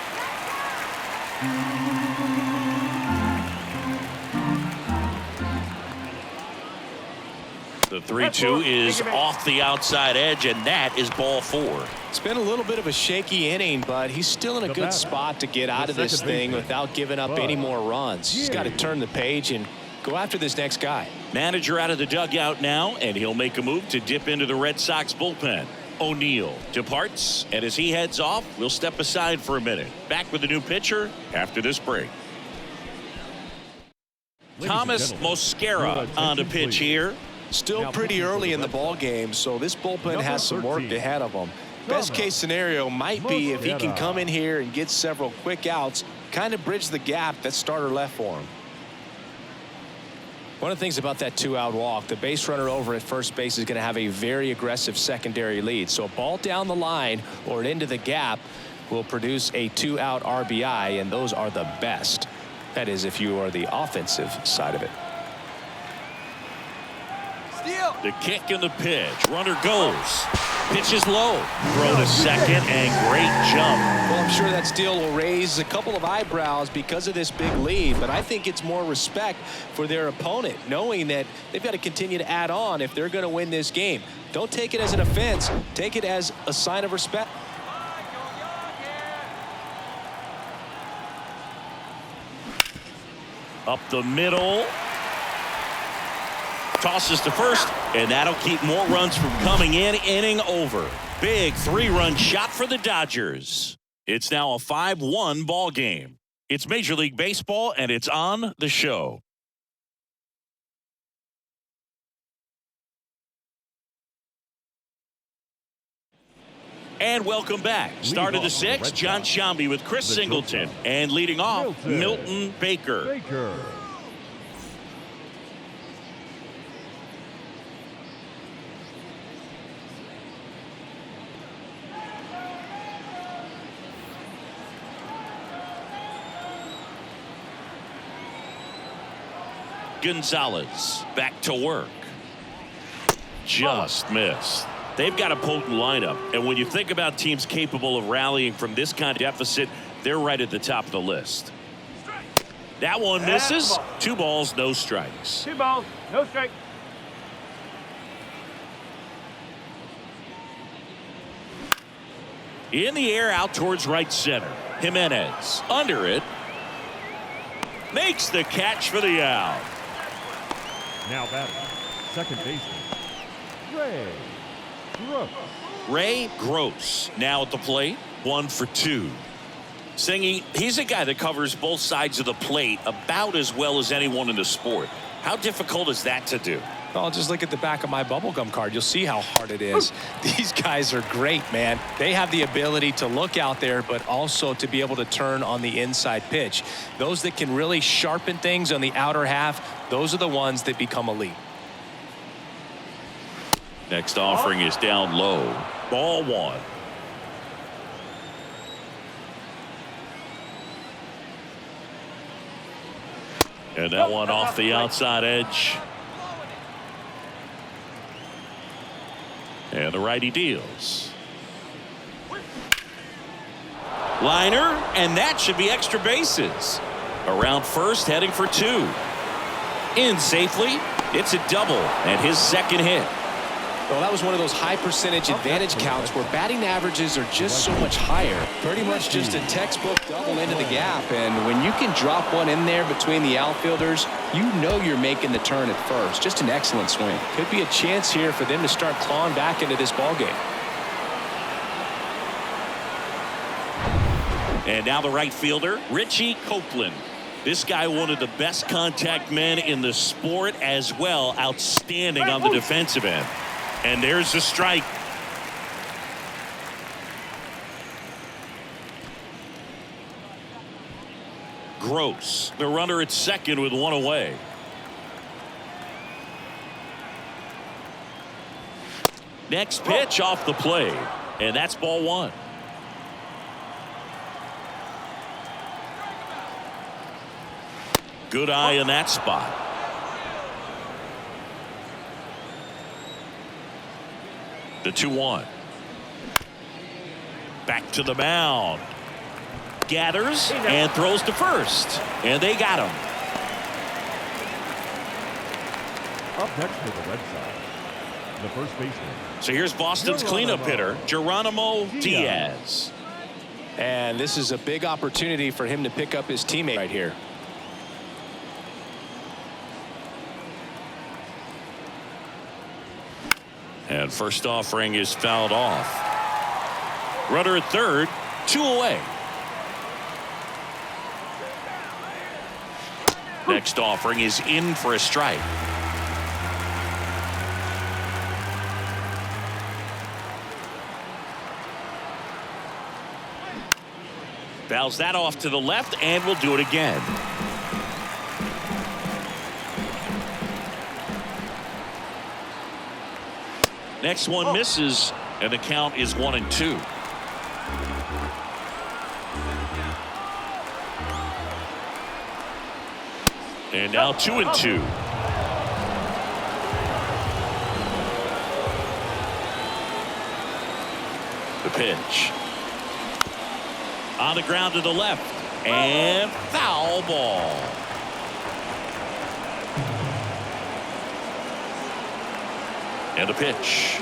Speaker 1: The 3-2 is off the outside edge, and that is ball 4.
Speaker 2: It's been a little bit of a shaky inning, but he's still in a good spot to get out of this thing without giving up any more runs. He's got to turn the page and go after this next guy.
Speaker 1: Manager out of the dugout now, and he'll make a move to dip into the Red Sox bullpen. O'Neill departs, and as he heads off, we'll step aside for a minute. Back with a new pitcher after this break. Thomas Mosquera on the pitch here.
Speaker 2: Still pretty early in the ball game, so this bullpen has some work ahead of them. Best case scenario might be if he can come in here and get several quick outs, kind of bridge the gap that starter left for him. One of the things about that 2-out walk, the base runner over at first base is going to have a very aggressive secondary lead. So a ball down the line or into the gap will produce a 2-out RBI, and those are the best. That is, if you are the offensive side of it.
Speaker 1: The kick and the pitch. Runner goes. Pitch is low. Throw to second, and great jump.
Speaker 2: Well, I'm sure that steal will raise a couple of eyebrows because of this big lead, but I think it's more respect for their opponent, knowing that they've got to continue to add on if they're going to win this game. Don't take it as an offense. Take it as a sign of respect.
Speaker 1: Up the middle. Tosses to first, and that'll keep more runs from coming in. Inning over. Big 3-run shot for the Dodgers. It's now a 5-1 ball game. It's Major League Baseball, and it's on the show. And welcome back. Start of the 6th, John Sciambi with Chris Singleton. And leading off, Milton Baker. Gonzalez back to work. Just missed. They've got a potent lineup, and when you think about teams capable of rallying from this kind of deficit, they're right at the top of the list. That one misses. 2 balls, no strikes.
Speaker 3: 2 balls, no strike.
Speaker 1: In the air, out towards right center. Jimenez under it. Makes the catch for the out.
Speaker 4: Now batting, second baseman, Ray Gross.
Speaker 1: Ray Gross now at the plate. 1 for 2. Singy, he's a guy that covers both sides of the plate about as well as anyone in the sport. How difficult is that to do?
Speaker 2: Well, just look at the back of my bubblegum card. You'll see how hard it is. These guys are great, man. They have the ability to look out there, but also to be able to turn on the inside pitch. Those that can really sharpen things on the outer half, those are the ones that become elite.
Speaker 1: Next offering is down low. Ball 1. And that one off the outside edge. And the righty deals. Liner, and that should be extra bases. Around first, heading for 2. In safely. It's a double and his second hit.
Speaker 2: Well, that was one of those high percentage advantage counts where batting averages are just so much higher. Pretty much just a textbook double into the gap. And when you can drop one in there between the outfielders, you know you're making the turn at first. Just an excellent swing. Could be a chance here for them to start clawing back into this ball game.
Speaker 1: And now the right fielder, Richie Copeland. This guy, one of the best contact men in the sport as well. Outstanding on the defensive end. And there's the strike. Gross, the runner at second with 1 away. Next pitch off the plate. And that's ball 1. Good eye in that spot. The 2-1. Back to the mound. Gathers and throws to first. And they got him.
Speaker 4: Up next for the Red Sox, the first baseman.
Speaker 1: So here's Boston's cleanup hitter, Geronimo Diaz.
Speaker 2: And this is a big opportunity for him to pick up his teammate right here.
Speaker 1: And first offering is fouled off. Runner at third, 2 away. Next offering is in for a strike. Fouls that off to the left and will do it again. Next one misses, and the count is 1-2. And now 2-2. The pitch. On the ground to the left. And foul ball. And a pitch.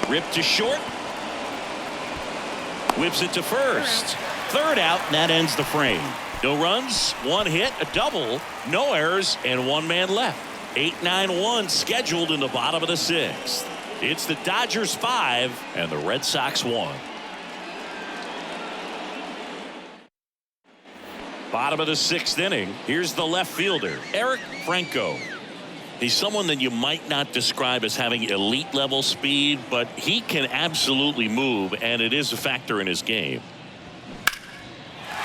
Speaker 1: Ripped to short. Whips it to first. Third out, and that ends the frame. No runs, 1 hit, a double, no errors, and 1 man left. 8-9-1 scheduled in the bottom of the 6th. It's the Dodgers 5 and the Red Sox 1. Bottom of the 6th inning. Here's the left fielder, Eric Franco. He's someone that you might not describe as having elite level speed, but he can absolutely move, and it is a factor in his game.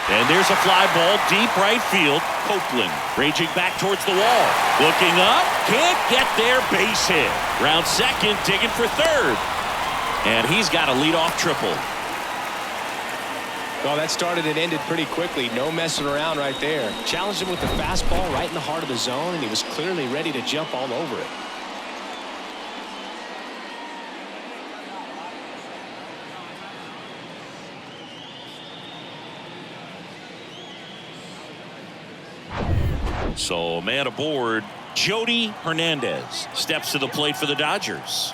Speaker 1: And there's a fly ball deep right field. Copeland raging back towards the wall. Looking up, can't get there, base hit. Round second, digging for third. And he's got a leadoff triple.
Speaker 2: Well, that started and ended pretty quickly. No messing around right there. Challenged him with the fastball right in the heart of the zone, and he was clearly ready to jump all over it.
Speaker 1: So man aboard, Jody Hernandez steps to the plate for the Dodgers.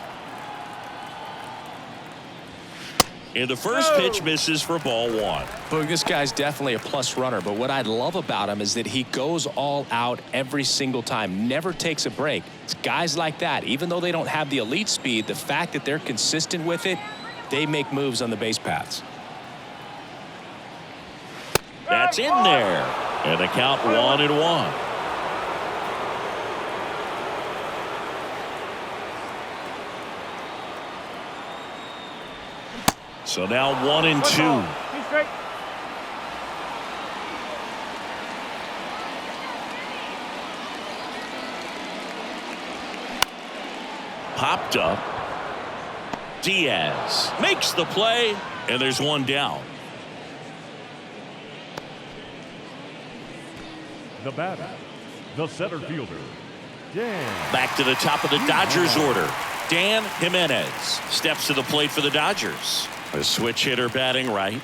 Speaker 1: And the first pitch misses for ball 1.
Speaker 2: Boy, this guy's definitely a plus runner, but what I love about him is that he goes all out every single time, never takes a break. It's guys like that, even though they don't have the elite speed, the fact that they're consistent with it, they make moves on the base paths.
Speaker 1: That's in there. And the count 1-1. So now 1-2. Popped up. Diaz makes the play, and there's 1 down.
Speaker 4: The batter, the center fielder, Dan.
Speaker 1: Back to the top of the Dodgers order. Dan Jimenez steps to the plate for the Dodgers. A switch hitter batting right.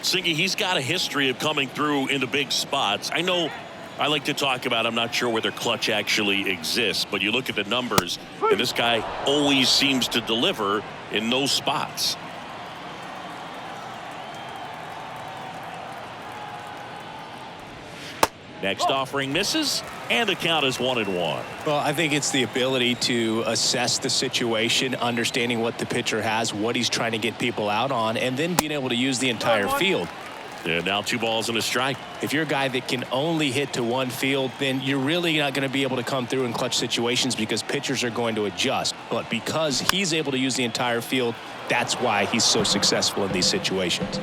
Speaker 1: Singy, he's got a history of coming through in the big spots. I know I like to talk about, I'm not sure whether clutch actually exists, but you look at the numbers, and this guy always seems to deliver in those spots. Next offering misses, and the count is 1-1.
Speaker 2: Well, I think it's the ability to assess the situation, understanding what the pitcher has, what he's trying to get people out on, and then being able to use the entire field.
Speaker 1: And now 2 balls and a strike.
Speaker 2: If you're a guy that can only hit to one field, then you're really not going to be able to come through in clutch situations because pitchers are going to adjust. But because he's able to use the entire field, that's why he's so successful in these situations.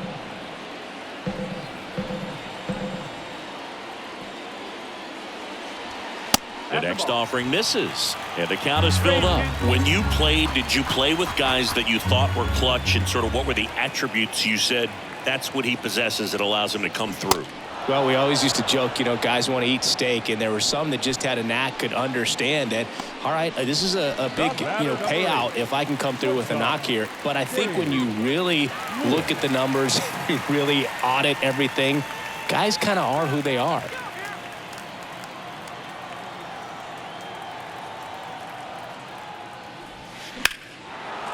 Speaker 1: The next offering misses, and the count is filled up. When you played, did you play with guys that you thought were clutch, and sort of what were the attributes you said that's what he possesses that allows him to come through?
Speaker 2: Well, we always used to joke, guys want to eat steak, and there were some that just had a knack, could understand that, all right, this is a big, payout if I can come through with a knock here. But I think when you really look at the numbers, you really audit everything, guys kind of are who they are.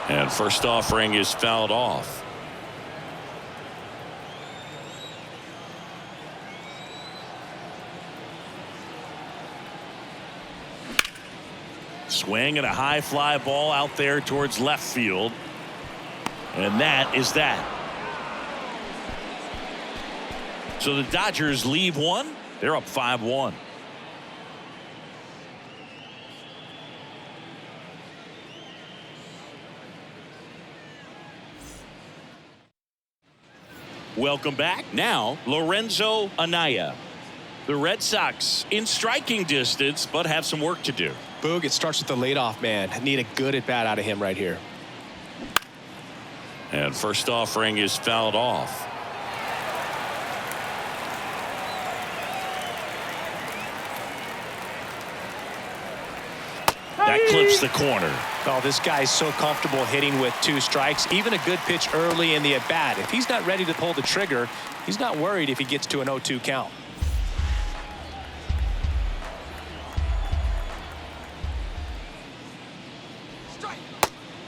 Speaker 1: And first offering is fouled off. Swing and a high fly ball out there towards left field. And that is that. So the Dodgers leave one. They're up 5-1. Welcome back. Now, Lorenzo Anaya. The Red Sox in striking distance, but have some work to do.
Speaker 2: Boog, it starts with the leadoff man. Need a good at-bat out of him right here.
Speaker 1: And first offering is fouled off. That clips the corner.
Speaker 2: Oh, this guy's so comfortable hitting with 2 strikes. Even a good pitch early in the at-bat. If he's not ready to pull the trigger, he's not worried if he gets to an 0-2 count.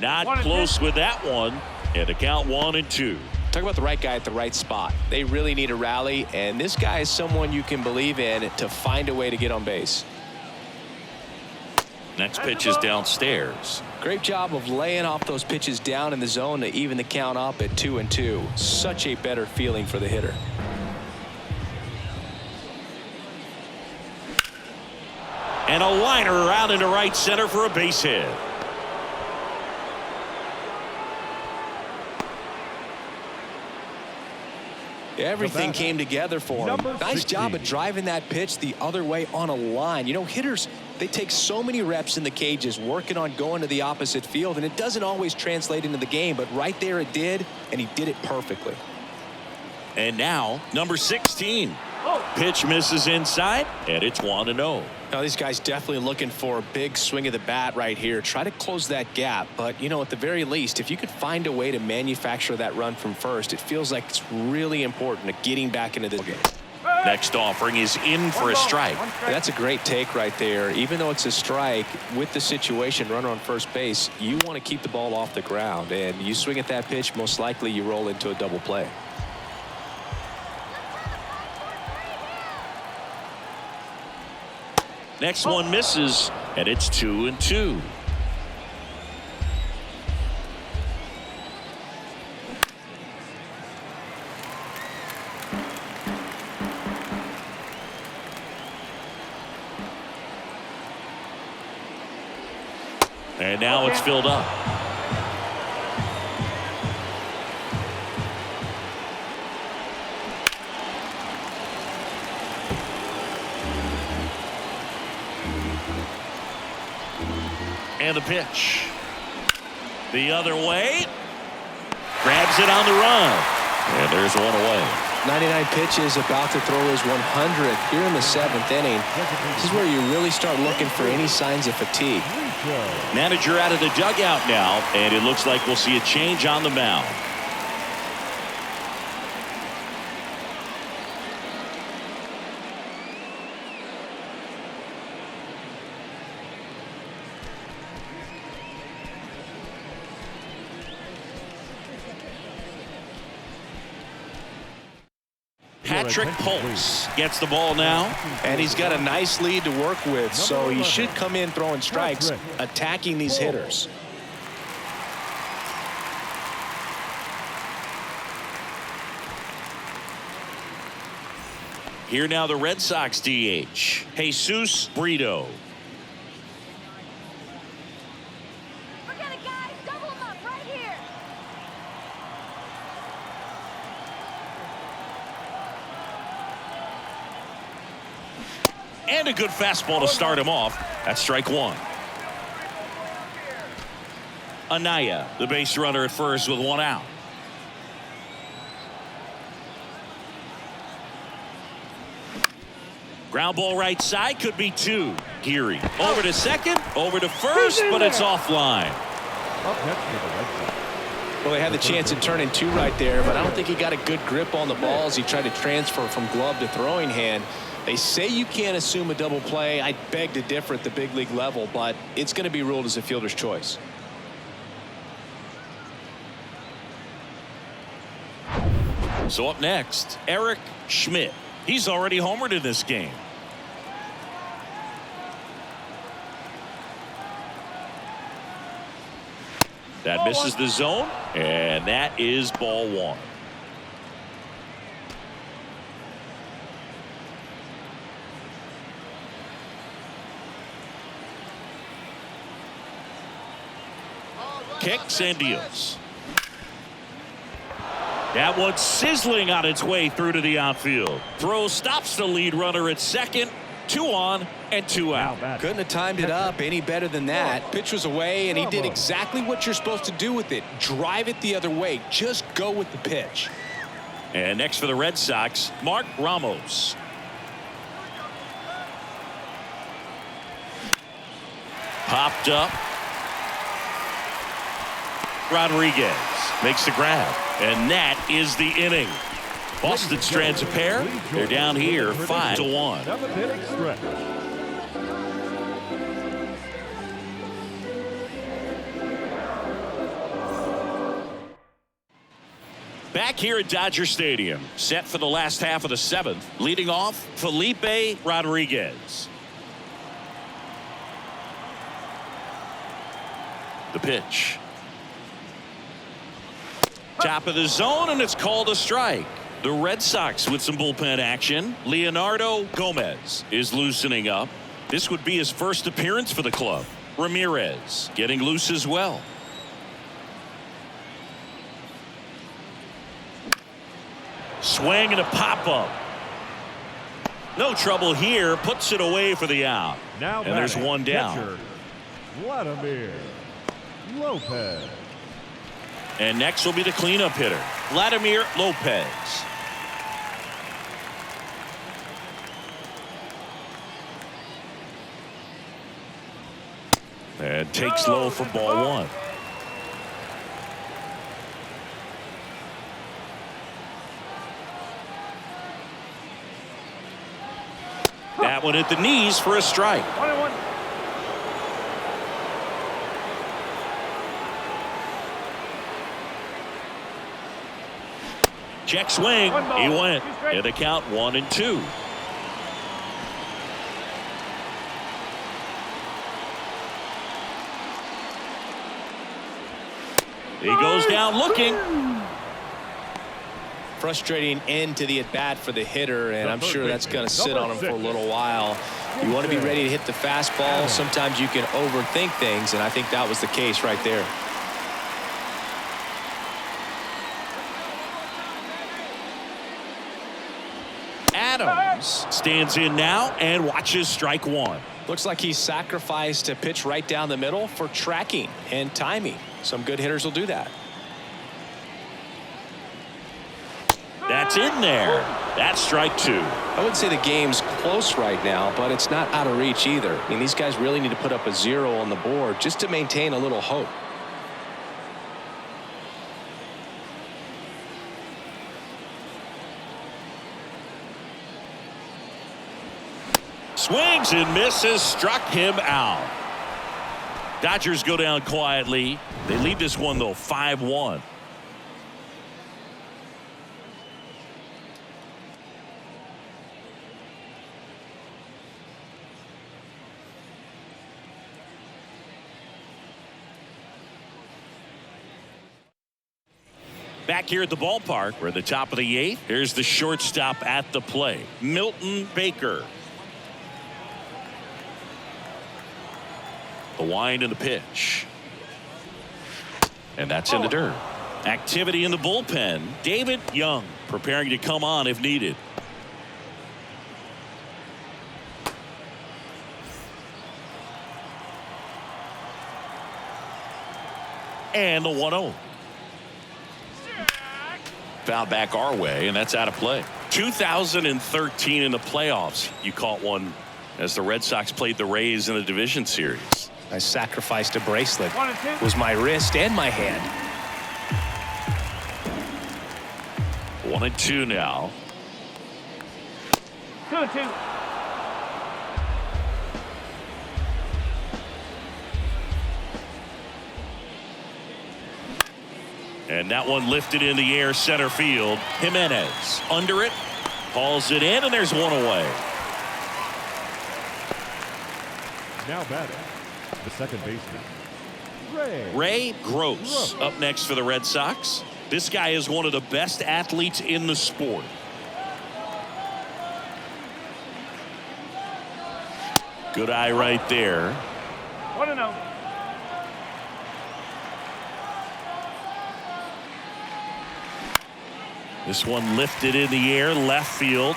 Speaker 1: Not close with that one. And the count 1-2.
Speaker 2: Talk about the right guy at the right spot. They really need a rally, and this guy is someone you can believe in to find a way to get on base.
Speaker 1: Next pitch is downstairs.
Speaker 2: Great job of laying off those pitches down in the zone to even the count up at 2-2. Such a better feeling for the hitter.
Speaker 1: And a liner out into right center for a base hit.
Speaker 2: Everything came together for him. Nice job of driving that pitch the other way on a line. Hitters, they take so many reps in the cages working on going to the opposite field, and it doesn't always translate into the game, but right there it did, and he did it perfectly.
Speaker 1: And now, number 16. Pitch misses inside, and it's 1-0.
Speaker 2: Now, these guys definitely looking for a big swing of the bat right here. Try to close that gap. But, at the very least, if you could find a way to manufacture that run from first, it feels like it's really important to getting back into this game.
Speaker 1: Next offering is in for a strike.
Speaker 2: That's a great take right there. Even though it's a strike, with the situation, runner on first base, you want to keep the ball off the ground. And you swing at that pitch, most likely you roll into a double play.
Speaker 1: Next one misses, and it's 2-2. And now it's filled up. And the pitch. The other way. Grabs it on the run. And there's one away.
Speaker 2: 99 pitches, about to throw his 100th here in the 7th inning. This is where you really start looking for any signs of fatigue.
Speaker 1: Manager out of the dugout now, and it looks like we'll see a change on the mound. Patrick Pulse gets the ball now.
Speaker 2: And he's got a nice lead to work with, so he should come in throwing strikes, attacking these hitters.
Speaker 1: Here now the Red Sox DH, Jesus Brito.
Speaker 5: Forget it, guys. Double him up right here.
Speaker 1: And a good fastball to start him off. That's strike one. Anaya, the base runner at first with one out. Ground ball right side, could be two. Geary over to second, over to first, but it's offline.
Speaker 4: Up next for the Red Sox.
Speaker 2: Well, they had the chance in turning two right there, but I don't think he got a good grip on the ball as he tried to transfer from glove to throwing hand. They say you can't assume a double play. I beg to differ at the big league level, but it's going to be ruled as a fielder's choice.
Speaker 1: So up next, Eric Schmidt. He's already homered in this game. That misses the zone, and that is ball one. Kicks and deals. That one's sizzling on its way through to the outfield. Throw stops the lead runner at second. 2 on and 2 out.
Speaker 2: Couldn't have timed it up any better than that. Pitch was away, and he did exactly what you're supposed to do with it. Drive it the other way. Just go with the pitch.
Speaker 1: And next for the Red Sox, Mark Ramos. Popped up. Rodriguez makes the grab, and that is the inning. Boston strands a pair. They're down here 5-1.
Speaker 4: 7th-inning stretch.
Speaker 1: Back here at Dodger Stadium, set for the last half of the 7th. Leading off, Felipe Rodriguez. The pitch. Top of the zone, and it's called a strike. The Red Sox with some bullpen action. Leonardo Gomez is loosening up. This would be his first appearance for the club. Ramirez getting loose as well. Swing and a pop-up. No trouble here. Puts it away for the out.
Speaker 4: Now
Speaker 1: and there's one down.
Speaker 4: Catcher, Vladimir Lopez.
Speaker 1: And next will be the cleanup hitter, Vladimir Lopez. And takes low for ball one. That one at the knees for a strike.
Speaker 3: 1-1.
Speaker 1: Check swing. He went. And the count 1-2. He goes down looking.
Speaker 2: Frustrating end to the at-bat for the hitter, and I'm sure that's going to sit on him for a little while. You want to be ready to hit the fastball. Sometimes you can overthink things, and I think that was the case right there.
Speaker 1: Adams stands in now and watches strike one.
Speaker 2: Looks like he sacrificed a pitch right down the middle for tracking and timing. Some good hitters will do that.
Speaker 1: That's in there. That's strike 2.
Speaker 2: I wouldn't say the game's close right now, but it's not out of reach either. I mean, these guys really need to put up a 0 on the board just to maintain a little hope.
Speaker 1: Swings and misses, struck him out. Dodgers go down quietly. They lead this one, though, 5-1. Back here at the ballpark, we're at the top of the 8th. Here's the shortstop at the plate, Milton Baker. The wind and the pitch. And that's in the dirt. Activity in the bullpen. David Young preparing to come on if needed. And the 1-0. Foul back our way, and that's out of play. 2013 in the playoffs, you caught one as the Red Sox played the Rays in a division series.
Speaker 2: I sacrificed a bracelet.
Speaker 3: 1 and 2.
Speaker 2: It was my wrist and my hand.
Speaker 1: 1-2 now.
Speaker 3: 2 and 2.
Speaker 1: And that one lifted in the air center field. Jimenez under it, hauls it in, and there's one away.
Speaker 4: Now batting, the second baseman,
Speaker 1: Ray Gross up next for the Red Sox. This guy is one of the best athletes in the sport. Good eye right there.
Speaker 3: 1-0.
Speaker 1: This one lifted in the air, left field.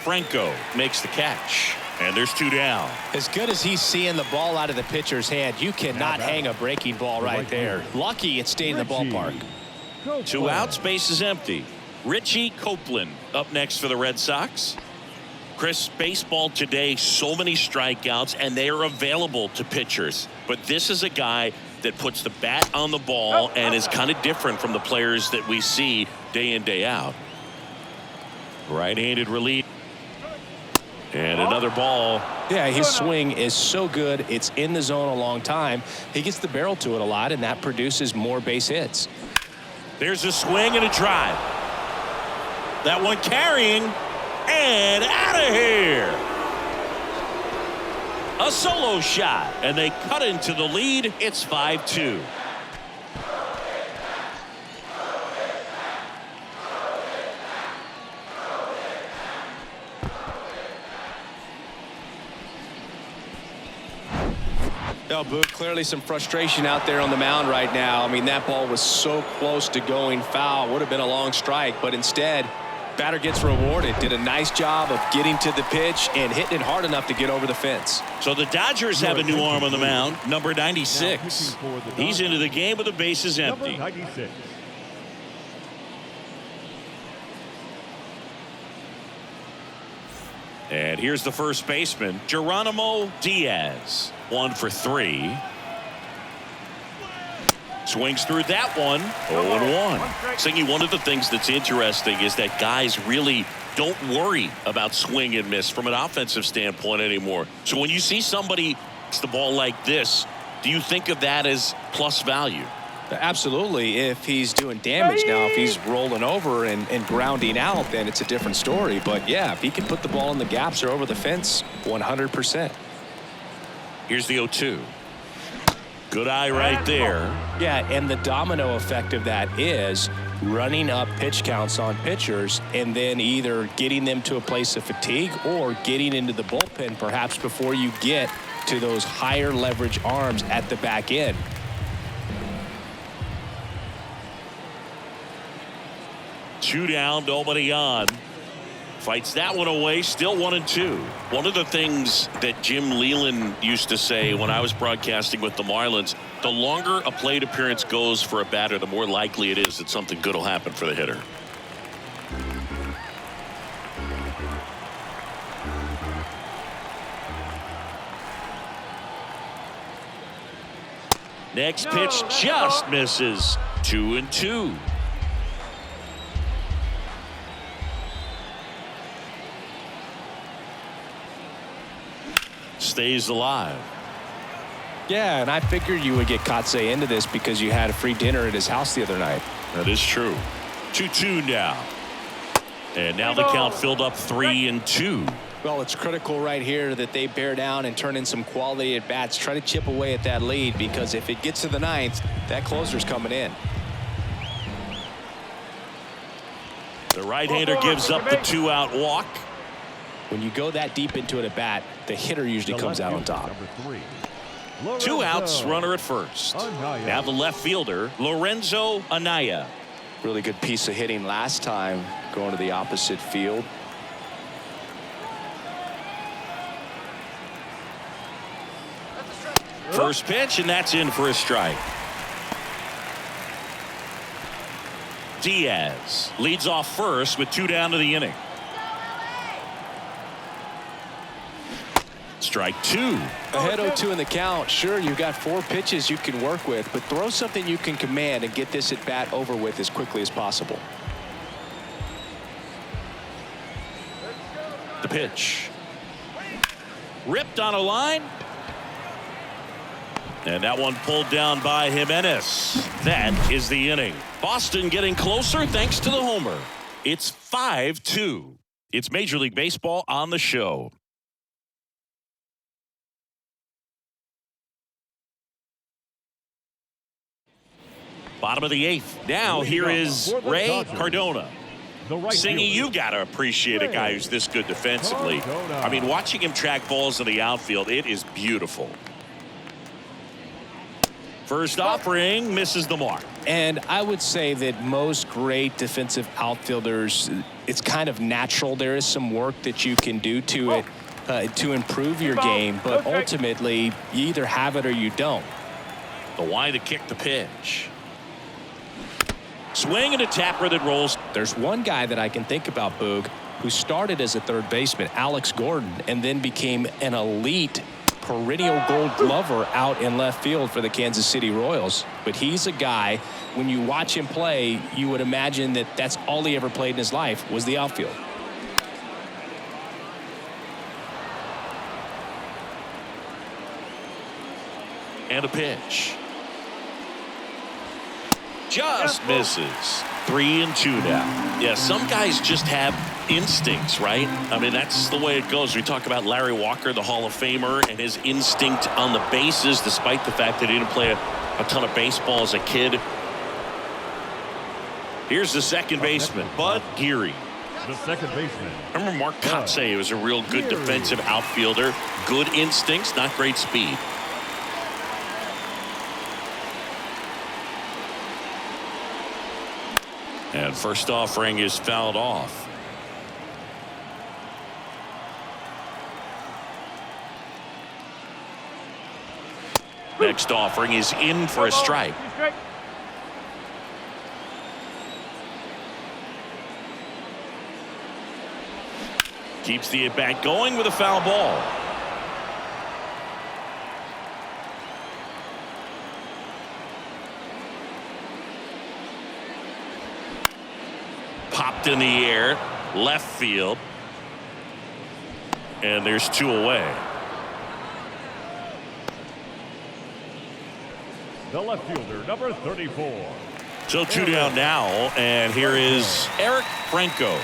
Speaker 1: Franco makes the catch, and there's 2 down.
Speaker 2: As good as he's seeing the ball out of the pitcher's hand, you cannot hang a breaking ball right there. Lucky it stayed in the ballpark.
Speaker 1: 2 outs, base is empty. Richie Copeland up next for the Red Sox. Chris, baseball today, so many strikeouts, and they are available to pitchers. But this is a guy that puts the bat on the ball and is kind of different from the players that we see day in, day out. Right-handed relief. And another ball.
Speaker 2: Yeah, his swing is so good. It's in the zone a long time. He gets the barrel to it a lot, and that produces more base hits.
Speaker 1: There's a swing and a drive. That one carrying and out of here. A solo shot, and they cut into the lead. It's 5-2.
Speaker 2: No, Boog, clearly some frustration out there on the mound right now. I mean, that ball was so close to going foul. Would have been a long strike, but instead, batter gets rewarded. Did a nice job of getting to the pitch and hitting it hard enough to get over the fence.
Speaker 1: So the Dodgers have a new arm on the mound, number 96. He's into the game with the bases empty.
Speaker 4: number 96.
Speaker 1: And here's the first baseman, Geronimo Diaz. 1 for 3. Swings through that one. 0-1. Singy, one of the things that's interesting is that guys really don't worry about swing and miss from an offensive standpoint anymore. So when you see somebody hits the ball like this, do you think of that as plus value?
Speaker 2: Absolutely. If he's doing damage now, if he's rolling over and grounding out, then it's a different story. But yeah, if he can put the ball in the gaps or over the fence, 100%.
Speaker 1: Here's the 0-2. Good eye right there.
Speaker 2: Yeah, and the domino effect of that is running up pitch counts on pitchers and then either getting them to a place of fatigue or getting into the bullpen perhaps before you get to those higher leverage arms at the back end.
Speaker 1: Two down, nobody on. Fights that one away, still 1-2. One of the things that Jim Leyland used to say when I was broadcasting with the Marlins, The longer a plate appearance goes for a batter, the more likely it is that something good will happen for the hitter. Next pitch just misses. 2-2. Stays alive.
Speaker 2: Yeah, and I figured you would get Kotsay into this because you had a free dinner at his house the other night.
Speaker 1: That is true. 2-2 now. And now the count filled up 3-2.
Speaker 2: Well, it's critical right here that they bear down and turn in some quality at bats. Try to chip away at that lead, because if it gets to the ninth, that closer's coming in.
Speaker 1: The right-hander gives up the 2-out walk.
Speaker 2: When you go that deep into it at bat, the hitter usually comes out on top.
Speaker 1: 2 outs, runner at first. Now the left fielder, Lorenzo Anaya.
Speaker 2: Really good piece of hitting last time, going to the opposite field.
Speaker 1: First pitch, and that's in for a strike. Diaz leads off first with 2 down to the inning. Strike 2.
Speaker 2: Ahead 0-2 in the count. Sure, you've got 4 pitches you can work with, but throw something you can command and get this at bat over with as quickly as possible.
Speaker 1: The pitch. Ripped on a line. And that one pulled down by Jimenez. That is the inning. Boston getting closer thanks to the homer. It's 5-2. It's Major League Baseball on the show. Bottom of the 8th. Now here is Ray Cardona. Singy, you got to appreciate a guy who's this good defensively. I mean, watching him track balls in the outfield, it is beautiful. First offering misses the mark.
Speaker 2: And I would say that most great defensive outfielders, it's kind of natural. There is some work that you can do to it to improve your game, but ultimately you either have it or you don't.
Speaker 1: The wide to kick the pitch. Swing and a tapper that rolls.
Speaker 2: There's one guy that I can think about, Boog, who started as a third baseman, Alex Gordon, and then became an elite perennial Gold Glover out in left field for the Kansas City Royals. But he's a guy, when you watch him play, you would imagine that that's all he ever played in his life was the outfield.
Speaker 1: And a pitch. Just misses. 3-2 now. Yeah, some guys just have instincts, right? I mean, that's the way it goes. We talk about Larry Walker, the Hall of Famer, and his instinct on the bases, despite the fact that he didn't play a ton of baseball as a kid. Here's the second baseman, Bud Geary.
Speaker 4: The second baseman.
Speaker 1: I remember Mark Kotsay was a real good defensive outfielder. Good instincts, not great speed. And first offering is fouled off. Next offering is in for a strike. Keeps the at-bat going with a foul ball. Popped in the air, left field, and there's 2 away.
Speaker 4: The left fielder, number 34.
Speaker 1: So 2 down now, and here is Eric Franco.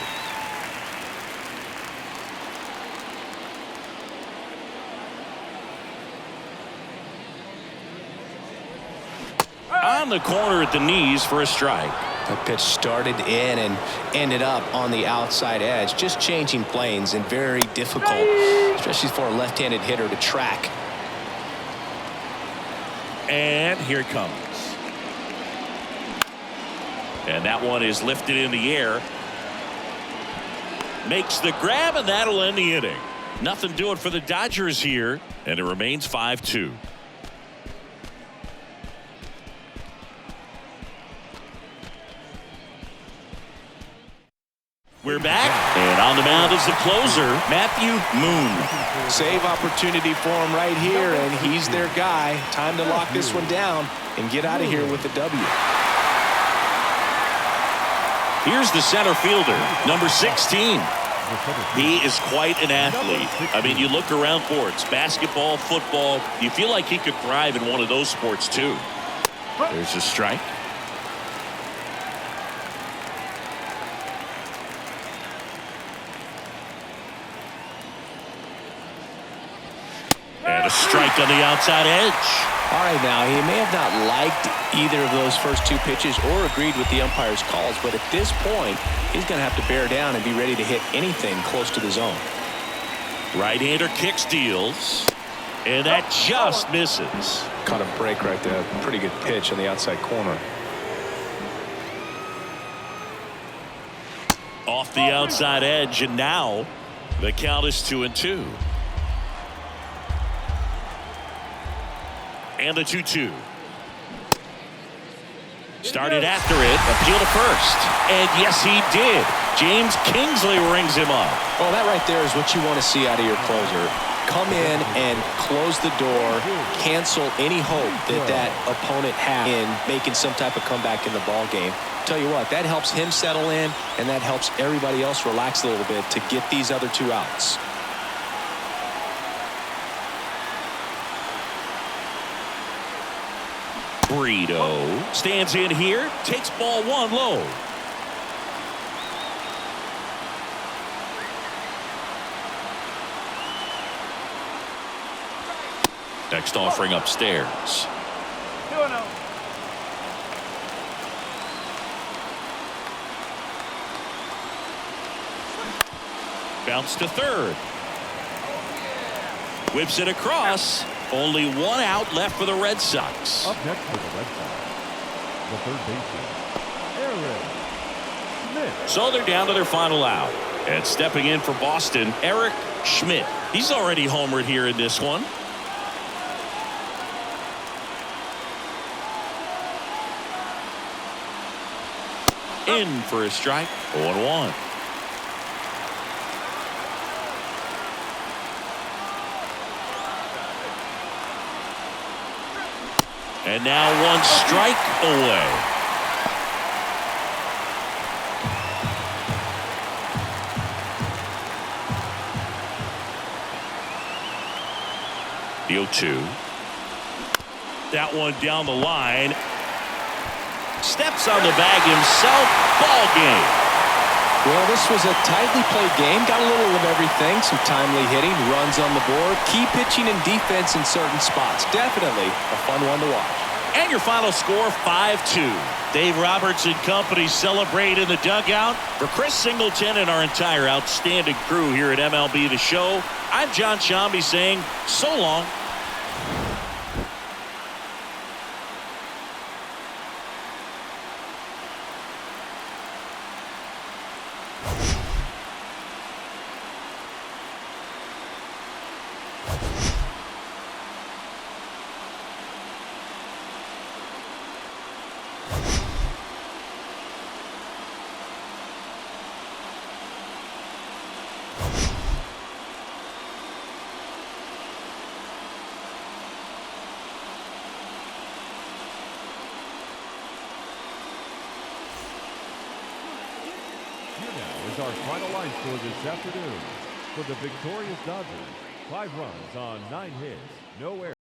Speaker 1: On the corner at the knees for a strike.
Speaker 2: That pitch started in and ended up on the outside edge, just changing planes, and very difficult, especially for a left-handed hitter, to track.
Speaker 1: And here it comes. And that one is lifted in the air. Makes the grab, and that'll end the inning. Nothing doing for the Dodgers here, and it remains 5-2. We're back, and on the mound is the closer, Matthew Moon.
Speaker 2: Save opportunity for him right here, and he's their guy. Time to lock this one down and get out of here with the W.
Speaker 1: Here's the center fielder, number 16. He is quite an athlete. I mean, you look around sports, basketball, football, you feel like he could thrive in one of those sports too. There's a strike. And a strike on the outside edge.
Speaker 2: All right, now, he may have not liked either of those first two pitches or agreed with the umpire's calls, but at this point, he's going to have to bear down and be ready to hit anything close to the zone.
Speaker 1: Right-hander kick steals, and that just misses.
Speaker 2: Caught a break right there. Pretty good pitch on the outside corner.
Speaker 1: Off the outside edge, and now the count is 2-2. And the 2-2. Started after it, appeal to first. And yes, he did. James Kingsley rings him up.
Speaker 2: Well, that right there is what you want to see out of your closer. Come in and close the door, cancel any hope that opponent has in making some type of comeback in the ball game. Tell you what, that helps him settle in, and that helps everybody else relax a little bit to get these other two outs.
Speaker 1: Brito stands in here, takes ball one low. Next offering upstairs.
Speaker 3: 2-0.
Speaker 1: Bounce to third. Whips it across. Only one out left for the Red Sox.
Speaker 4: Up next for the Red Sox, the third baseman, Eric Schmidt.
Speaker 1: So they're down to their final out. And stepping in for Boston, Eric Schmidt. He's already homered here in this one. In for a strike. 0-1. And now one strike away. The 0-2. That one down the line. Steps on the bag himself. Ball game.
Speaker 2: Well, this was a tightly played game. Got a little of everything. Some timely hitting, runs on the board, key pitching and defense in certain spots. Definitely a fun one to watch.
Speaker 1: And your final score, 5-2. Dave Roberts and company celebrate in the dugout. For Chris Singleton and our entire outstanding crew here at MLB The Show, I'm John Shambi saying so long.
Speaker 4: Is our final line score this afternoon. For the victorious Dodgers, 5 runs on 9 hits, no errors.